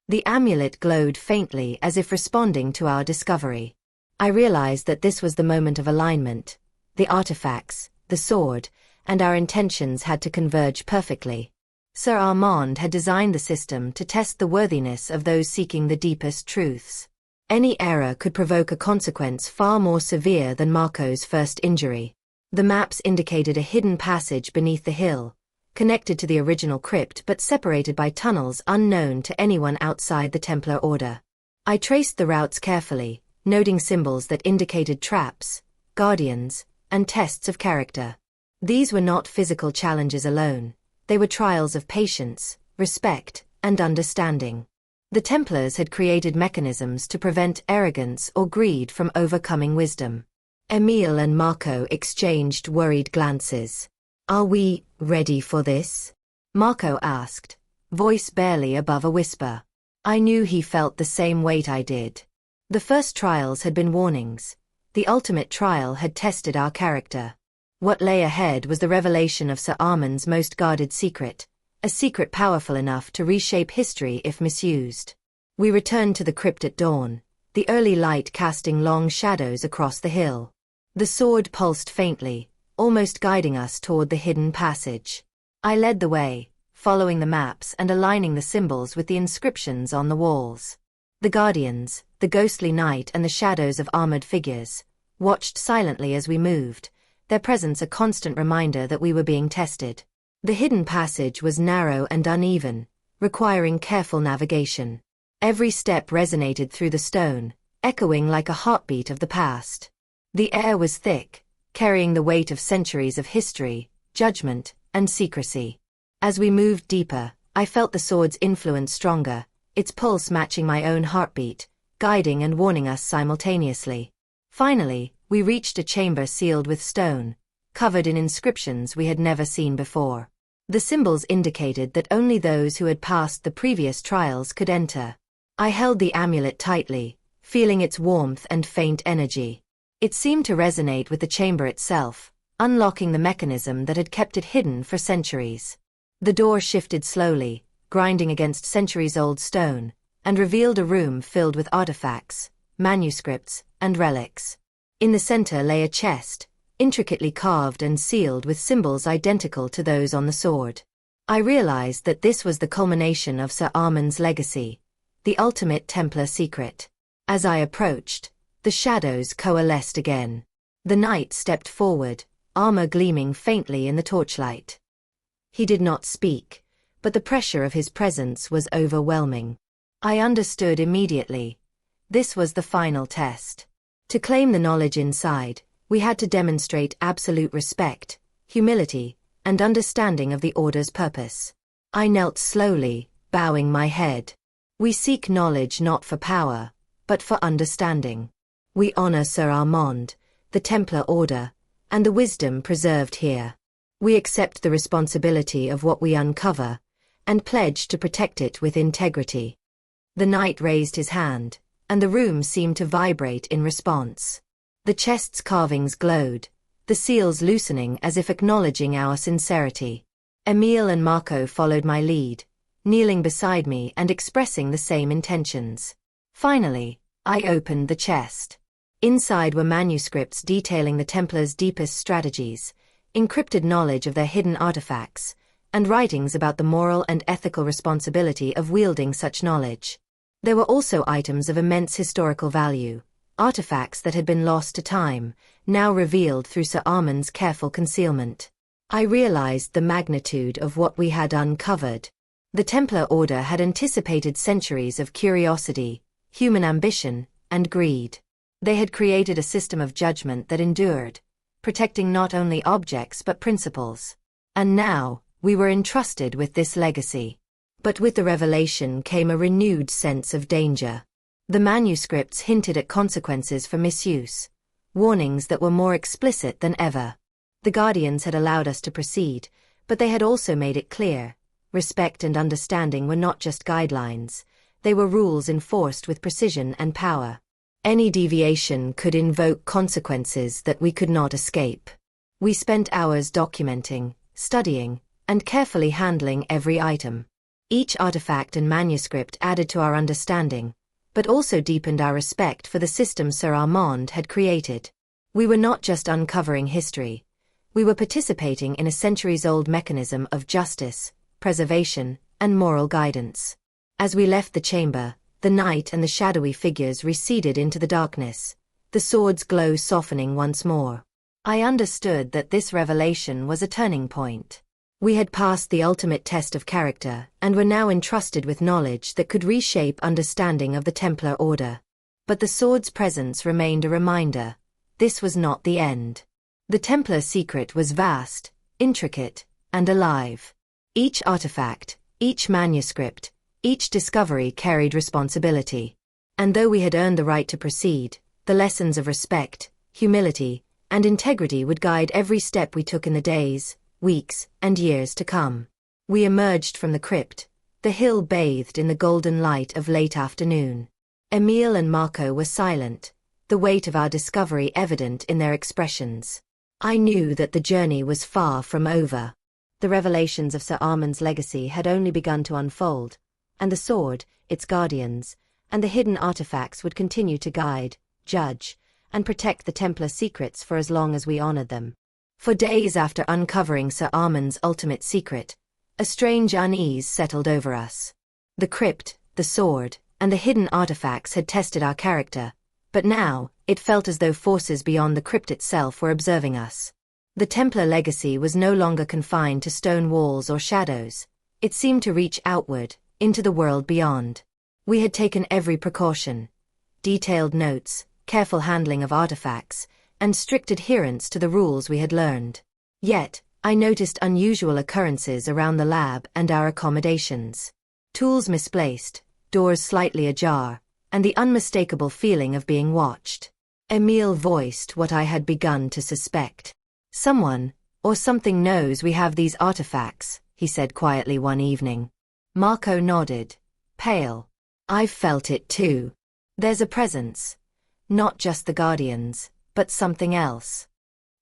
Speaker 1: The amulet glowed faintly as if responding to our discovery. I realized that this was the moment of alignment. The artifacts, the sword, and our intentions had to converge perfectly. Sir Armand had designed the system to test the worthiness of those seeking the deepest truths. Any error could provoke a consequence far more severe than Marco's first injury. The maps indicated a hidden passage beneath the hill, connected to the original crypt but separated by tunnels unknown to anyone outside the Templar Order. I traced the routes carefully, noting symbols that indicated traps, guardians, and tests of character. These were not physical challenges alone. They were trials of patience, respect, and understanding. The Templars had created mechanisms to prevent arrogance or greed from overcoming wisdom. Emile and Marco exchanged worried glances. "Are we ready for this?" Marco asked, voice barely above a whisper. I knew he felt the same weight I did. The first trials had been warnings. The ultimate trial had tested our character. What lay ahead was the revelation of Sir Armand's most guarded secret, a secret powerful enough to reshape history if misused. We returned to the crypt at dawn, the early light casting long shadows across the hill. The sword pulsed faintly, almost guiding us toward the hidden passage. I led the way, following the maps and aligning the symbols with the inscriptions on the walls. The guardians, the ghostly knight and the shadows of armored figures, watched silently as we moved, their presence a constant reminder that we were being tested. The hidden passage was narrow and uneven, requiring careful navigation. Every step resonated through the stone, echoing like a heartbeat of the past. The air was thick, carrying the weight of centuries of history, judgment, and secrecy. As we moved deeper, I felt the sword's influence stronger, its pulse matching my own heartbeat, guiding and warning us simultaneously. Finally, we reached a chamber sealed with stone, covered in inscriptions we had never seen before. The symbols indicated that only those who had passed the previous trials could enter. I held the amulet tightly, feeling its warmth and faint energy. It seemed to resonate with the chamber itself, unlocking the mechanism that had kept it hidden for centuries. The door shifted slowly, grinding against centuries-old stone, and revealed a room filled with artifacts, manuscripts, and relics. In the center lay a chest, intricately carved and sealed with symbols identical to those on the sword. I realized that this was the culmination of Sir Armand's legacy, the ultimate Templar secret. As I approached, the shadows coalesced again. The knight stepped forward, armor gleaming faintly in the torchlight. He did not speak, but the pressure of his presence was overwhelming. I understood immediately. This was the final test. To claim the knowledge inside, we had to demonstrate absolute respect, humility, and understanding of the Order's purpose. I knelt slowly, bowing my head. We seek knowledge not for power, but for understanding. We honor Sir Armand, the Templar Order, and the wisdom preserved here. We accept the responsibility of what we uncover, and pledge to protect it with integrity. The knight raised his hand, and the room seemed to vibrate in response. The chest's carvings glowed, the seals loosening as if acknowledging our sincerity. Emile and Marco followed my lead, kneeling beside me and expressing the same intentions. Finally, I opened the chest. Inside were manuscripts detailing the Templars' deepest strategies, encrypted knowledge of their hidden artifacts, and writings about the moral and ethical responsibility of wielding such knowledge. There were also items of immense historical value, artifacts that had been lost to time, now revealed through Sir Armand's careful concealment. I realized the magnitude of what we had uncovered. The Templar Order had anticipated centuries of curiosity, human ambition, and greed. They had created a system of judgment that endured, protecting not only objects but principles. And now, we were entrusted with this legacy. But with the revelation came a renewed sense of danger. The manuscripts hinted at consequences for misuse, warnings that were more explicit than ever. The Guardians had allowed us to proceed, but they had also made it clear, respect and understanding were not just guidelines, they were rules enforced with precision and power. Any deviation could invoke consequences that we could not escape. We spent hours documenting, studying, and carefully handling every item. Each artifact and manuscript added to our understanding, but also deepened our respect for the system Sir Armand had created. We were not just uncovering history, we were participating in a centuries-old mechanism of justice, preservation, and moral guidance. As we left the chamber, the knight and the shadowy figures receded into the darkness, the sword's glow softening once more. I understood that this revelation was a turning point. We had passed the ultimate test of character and were now entrusted with knowledge that could reshape understanding of the Templar Order. But the sword's presence remained a reminder. This was not the end. The Templar secret was vast, intricate, and alive. Each artifact, each manuscript, each discovery carried responsibility. And though we had earned the right to proceed, the lessons of respect, humility, and integrity would guide every step we took in the days, weeks, and years to come. We emerged from the crypt, the hill bathed in the golden light of late afternoon. Emile and Marco were silent, the weight of our discovery evident in their expressions. I knew that the journey was far from over. The revelations of Sir Armand's legacy had only begun to unfold, and the sword, its guardians, and the hidden artifacts would continue to guide, judge, and protect the Templar secrets for as long as we honored them. For days after uncovering Sir Armand's ultimate secret, a strange unease settled over us. The crypt, the sword, and the hidden artifacts had tested our character, but now, it felt as though forces beyond the crypt itself were observing us. The Templar legacy was no longer confined to stone walls or shadows. It seemed to reach outward, into the world beyond. We had taken every precaution. Detailed notes, careful handling of artifacts, and strict adherence to the rules we had learned. Yet, I noticed unusual occurrences around the lab and our accommodations. Tools misplaced, doors slightly ajar, and the unmistakable feeling of being watched. Emile voiced what I had begun to suspect. Someone, or something knows we have these artifacts, he said quietly one evening. Marco nodded, pale. I've felt it too. There's a presence. Not just the Guardians, but something else.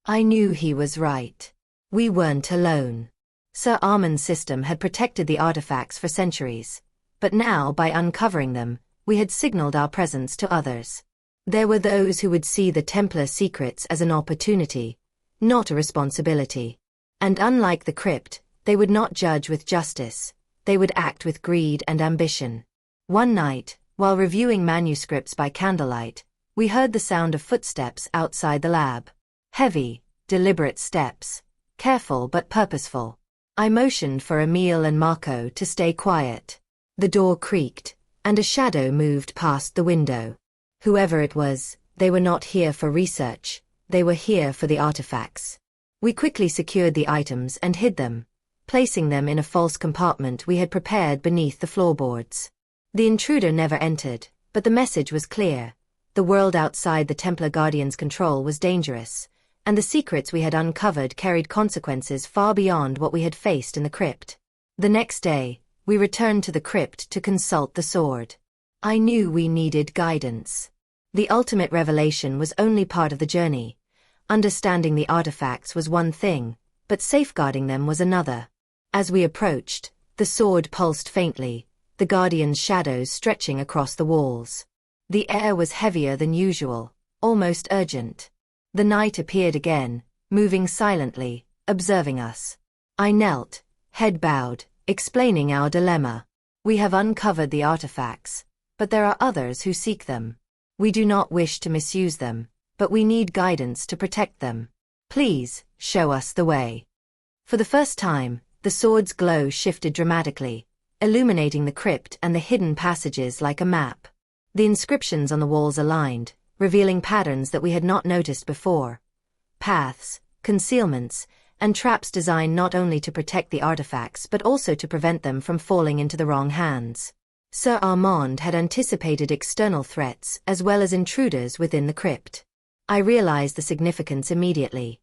Speaker 1: I knew he was right. We weren't alone. Sir Armand's system had protected the artifacts for centuries, but now, by uncovering them, we had signaled our presence to others. There were those who would see the Templar secrets as an opportunity, not a responsibility. And unlike the crypt, they would not judge with justice, they would act with greed and ambition. One night, while reviewing manuscripts by candlelight, we heard the sound of footsteps outside the lab. Heavy, deliberate steps, careful but purposeful. I motioned for Emile and Marco to stay quiet. The door creaked, and a shadow moved past the window. Whoever it was, they were not here for research, they were here for the artifacts. We quickly secured the items and hid them, placing them in a false compartment we had prepared beneath the floorboards. The intruder never entered, but the message was clear. The world outside the Templar Guardian's control was dangerous, and the secrets we had uncovered carried consequences far beyond what we had faced in the crypt. The next day, we returned to the crypt to consult the sword. I knew we needed guidance. The ultimate revelation was only part of the journey. Understanding the artifacts was one thing, but safeguarding them was another. As we approached, the sword pulsed faintly, the Guardian's shadows stretching across the walls. The air was heavier than usual, almost urgent. The knight appeared again, moving silently, observing us. I knelt, head bowed, explaining our dilemma. We have uncovered the artifacts, but there are others who seek them. We do not wish to misuse them, but we need guidance to protect them. Please, show us the way. For the first time, the sword's glow shifted dramatically, illuminating the crypt and the hidden passages like a map. The inscriptions on the walls aligned, revealing patterns that we had not noticed before. Paths, concealments, and traps designed not only to protect the artifacts but also to prevent them from falling into the wrong hands. Sir Armand had anticipated external threats as well as intruders within the crypt. I realized the significance immediately.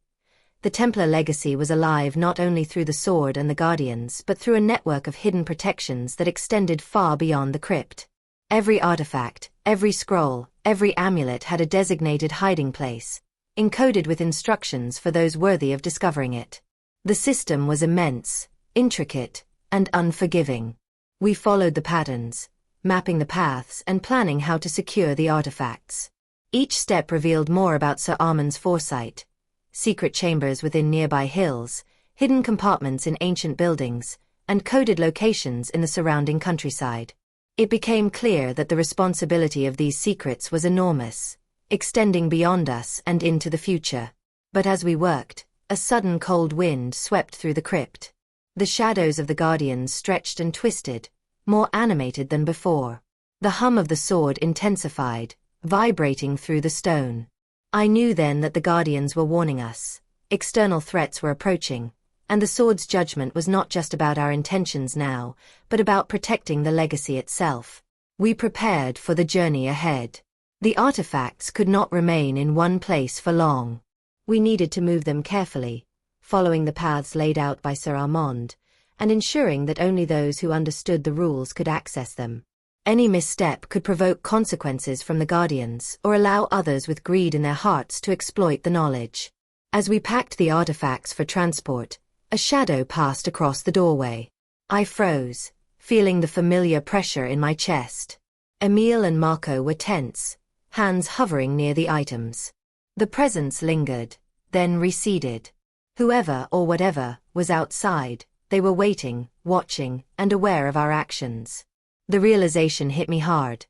Speaker 1: The Templar legacy was alive not only through the sword and the Guardians but through a network of hidden protections that extended far beyond the crypt. Every artifact, every scroll, every amulet had a designated hiding place, encoded with instructions for those worthy of discovering it. The system was immense, intricate, and unforgiving. We followed the patterns, mapping the paths and planning how to secure the artifacts. Each step revealed more about Sir Armand's foresight. Secret chambers within nearby hills, hidden compartments in ancient buildings, and coded locations in the surrounding countryside. It became clear that the responsibility of these secrets was enormous, extending beyond us and into the future. But as we worked, a sudden cold wind swept through the crypt. The shadows of the Guardians stretched and twisted, more animated than before. The hum of the sword intensified, vibrating through the stone. I knew then that the Guardians were warning us. External threats were approaching, and the sword's judgment was not just about our intentions now, but about protecting the legacy itself. We prepared for the journey ahead. The artifacts could not remain in one place for long. We needed to move them carefully, following the paths laid out by Sir Armand, and ensuring that only those who understood the rules could access them. Any misstep could provoke consequences from the Guardians or allow others with greed in their hearts to exploit the knowledge. As we packed the artifacts for transport, a shadow passed across the doorway. I froze, feeling the familiar pressure in my chest. Emile and Marco were tense, hands hovering near the items. The presence lingered, then receded. Whoever or whatever was outside, they were waiting, watching, and aware of our actions. The realization hit me hard.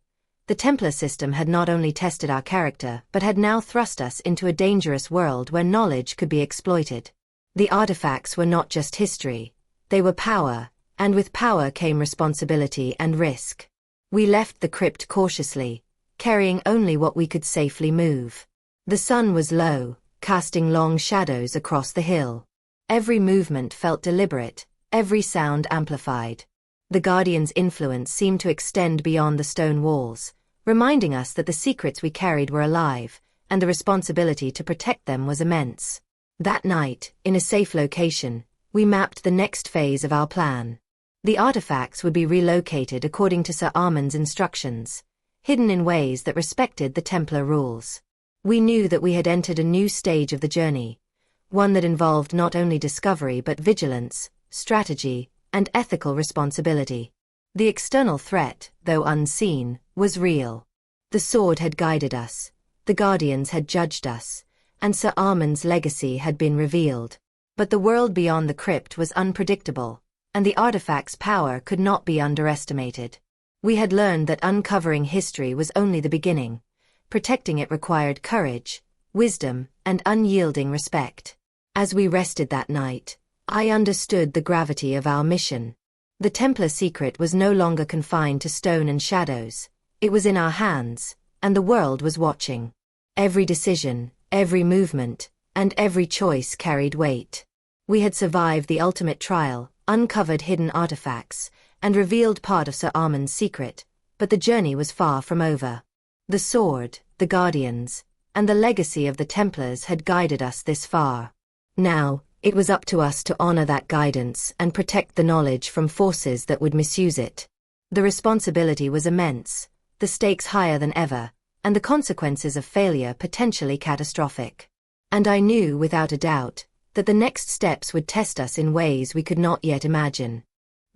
Speaker 1: The Templar system had not only tested our character but had now thrust us into a dangerous world where knowledge could be exploited. The artifacts were not just history, they were power, and with power came responsibility and risk. We left the crypt cautiously, carrying only what we could safely move. The sun was low, casting long shadows across the hill. Every movement felt deliberate, every sound amplified. The Guardian's influence seemed to extend beyond the stone walls, reminding us that the secrets we carried were alive, and the responsibility to protect them was immense. That night, in a safe location, we mapped the next phase of our plan. The artifacts would be relocated according to Sir Armand's instructions, hidden in ways that respected the Templar rules. We knew that we had entered a new stage of the journey, one that involved not only discovery but vigilance, strategy, and ethical responsibility. The external threat, though unseen, was real. The sword had guided us, the guardians had judged us, and Sir Armand's legacy had been revealed. But the world beyond the crypt was unpredictable, and the artifact's power could not be underestimated. We had learned that uncovering history was only the beginning. Protecting it required courage, wisdom, and unyielding respect. As we rested that night, I understood the gravity of our mission. The Templar secret was no longer confined to stone and shadows. It was in our hands, and the world was watching. Every decision, every movement, and every choice carried weight. We had survived the ultimate trial, uncovered hidden artifacts, and revealed part of Sir Armand's secret, but the journey was far from over. The sword, the guardians, and the legacy of the Templars had guided us this far. Now, it was up to us to honor that guidance and protect the knowledge from forces that would misuse it. The responsibility was immense, the stakes higher than ever, and the consequences of failure potentially catastrophic. And I knew without a doubt that the next steps would test us in ways we could not yet imagine.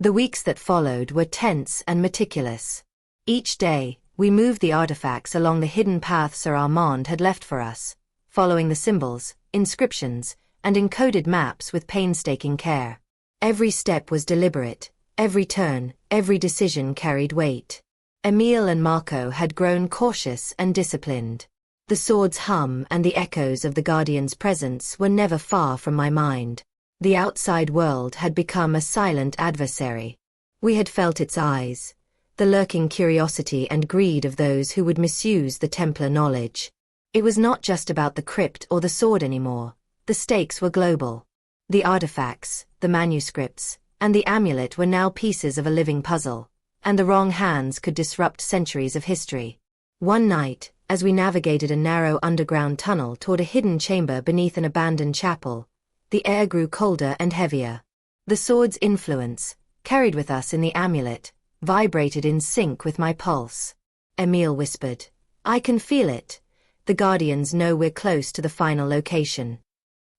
Speaker 1: The weeks that followed were tense and meticulous. Each day, we moved the artifacts along the hidden path Sir Armand had left for us, following the symbols, inscriptions, and encoded maps with painstaking care. Every step was deliberate, every turn, every decision carried weight. Emile and Marco had grown cautious and disciplined. The sword's hum and the echoes of the Guardian's presence were never far from my mind. The outside world had become a silent adversary. We had felt its eyes, the lurking curiosity and greed of those who would misuse the Templar knowledge. It was not just about the crypt or the sword anymore. The stakes were global. The artifacts, the manuscripts, and the amulet were now pieces of a living puzzle, and the wrong hands could disrupt centuries of history. One night, as we navigated a narrow underground tunnel toward a hidden chamber beneath an abandoned chapel, the air grew colder and heavier. The sword's influence, carried with us in the amulet, vibrated in sync with my pulse. Emile whispered, "I can feel it. The Guardians know we're close to the final location."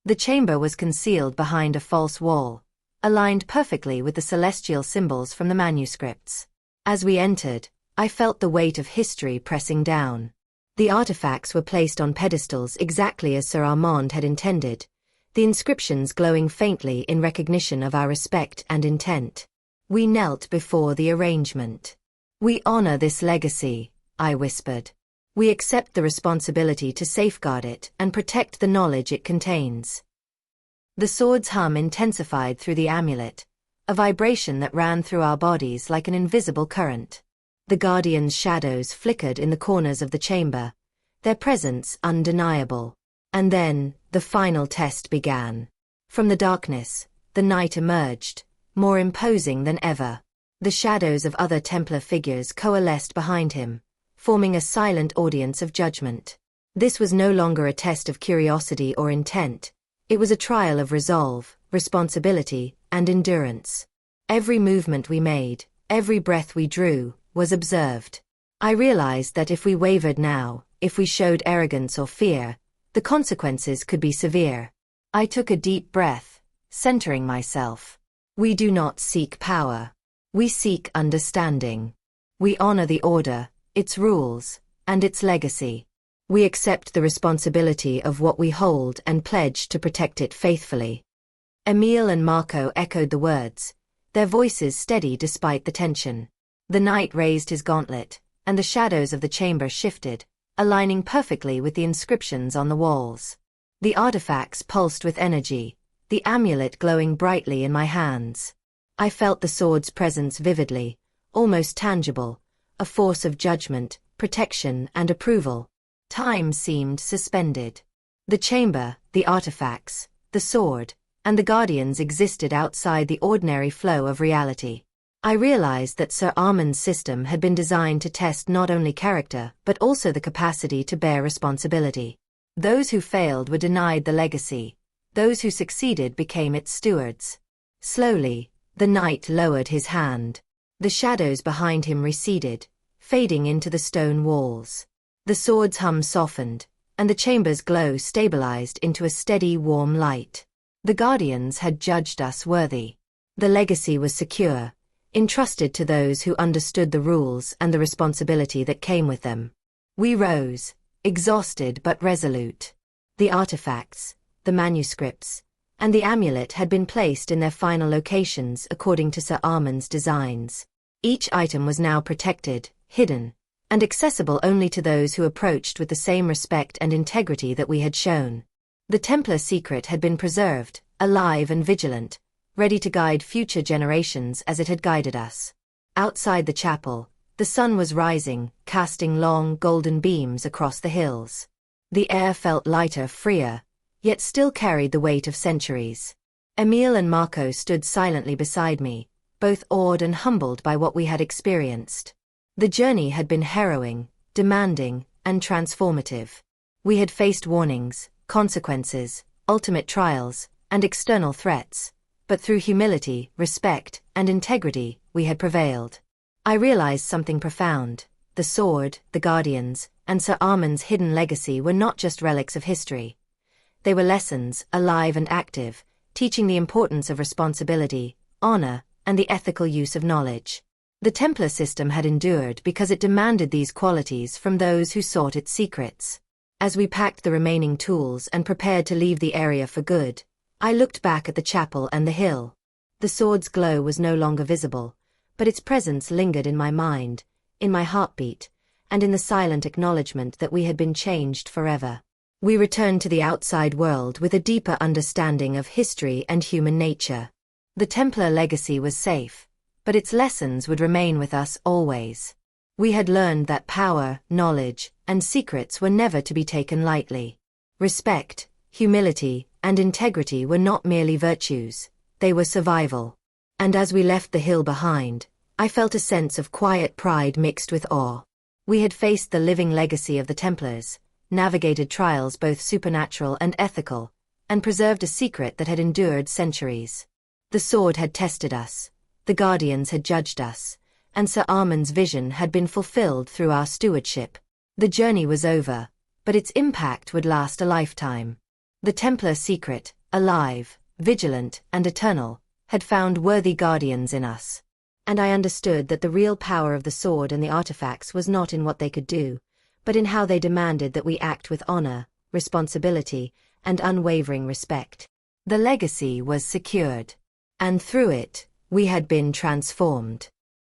Speaker 1: The chamber was concealed behind a false wall, aligned perfectly with the celestial symbols from the manuscripts. As we entered, I felt the weight of history pressing down. The artifacts were placed on pedestals exactly as Sir Armand had intended, the inscriptions glowing faintly in recognition of our respect and intent. We knelt before the arrangement. "We honor this legacy," I whispered. "We accept the responsibility to safeguard it and protect the knowledge it contains." The sword's hum intensified through the amulet, a vibration that ran through our bodies like an invisible current. The Guardian's shadows flickered in the corners of the chamber, their presence undeniable. And then, the final test began. From the darkness, the knight emerged, more imposing than ever. The shadows of other Templar figures coalesced behind him, forming a silent audience of judgment. This was no longer a test of curiosity or intent. It was a trial of resolve, responsibility, and endurance. Every movement we made, every breath we drew, was observed. I realized that if we wavered now, if we showed arrogance or fear, the consequences could be severe. I took a deep breath, centering myself. We do not seek power. We seek understanding. We honor the order, its rules, and its legacy. We accept the responsibility of what we hold and pledge to protect it faithfully. Emile and Marco echoed the words, their voices steady despite the tension. The knight raised his gauntlet, and the shadows of the chamber shifted, aligning perfectly with the inscriptions on the walls. The artifacts pulsed with energy, the amulet glowing brightly in my hands. I felt the sword's presence vividly, almost tangible, a force of judgment, protection, and approval. Time seemed suspended. The chamber, the artifacts, the sword, and the Guardians existed outside the ordinary flow of reality. I realized that Sir Armand's system had been designed to test not only character but also the capacity to bear responsibility. Those who failed were denied the legacy. Those who succeeded became its stewards. Slowly, the knight lowered his hand. The shadows behind him receded, fading into the stone walls. The sword's hum softened, and the chamber's glow stabilized into a steady, warm light. The Guardians had judged us worthy. The legacy was secure, entrusted to those who understood the rules and the responsibility that came with them. We rose, exhausted but resolute. The artifacts, the manuscripts, and the amulet had been placed in their final locations according to Sir Armand's designs. Each item was now protected, hidden, and accessible only to those who approached with the same respect and integrity that we had shown. The Templar secret had been preserved, alive and vigilant, ready to guide future generations as it had guided us. Outside the chapel, the sun was rising, casting long, golden beams across the hills. The air felt lighter, freer, yet still carried the weight of centuries. Emile and Marco stood silently beside me, both awed and humbled by what we had experienced. The journey had been harrowing, demanding, and transformative. We had faced warnings, consequences, ultimate trials, and external threats, but through humility, respect, and integrity, we had prevailed. I realized something profound. The sword, the guardians, and Sir Armand's hidden legacy were not just relics of history. They were lessons, alive and active, teaching the importance of responsibility, honor, and the ethical use of knowledge. The Templar system had endured because it demanded these qualities from those who sought its secrets. As we packed the remaining tools and prepared to leave the area for good, I looked back at the chapel and the hill. The sword's glow was no longer visible, but its presence lingered in my mind, in my heartbeat, and in the silent acknowledgement that we had been changed forever. We returned to the outside world with a deeper understanding of history and human nature. The Templar legacy was safe, but its lessons would remain with us always. We had learned that power, knowledge, and secrets were never to be taken lightly. Respect, humility, and integrity were not merely virtues, they were survival. And as we left the hill behind, I felt a sense of quiet pride mixed with awe. We had faced the living legacy of the Templars, navigated trials both supernatural and ethical, and preserved a secret that had endured centuries. The sword had tested us, the guardians had judged us, and Sir Armand's vision had been fulfilled through our stewardship. The journey was over, but its impact would last a lifetime. The Templar secret, alive, vigilant, and eternal, had found worthy guardians in us. And I understood that the real power of the sword and the artifacts was not in what they could do, but in how they demanded that we act with honor, responsibility, and unwavering respect. The legacy was secured. And through it, we had been transformed.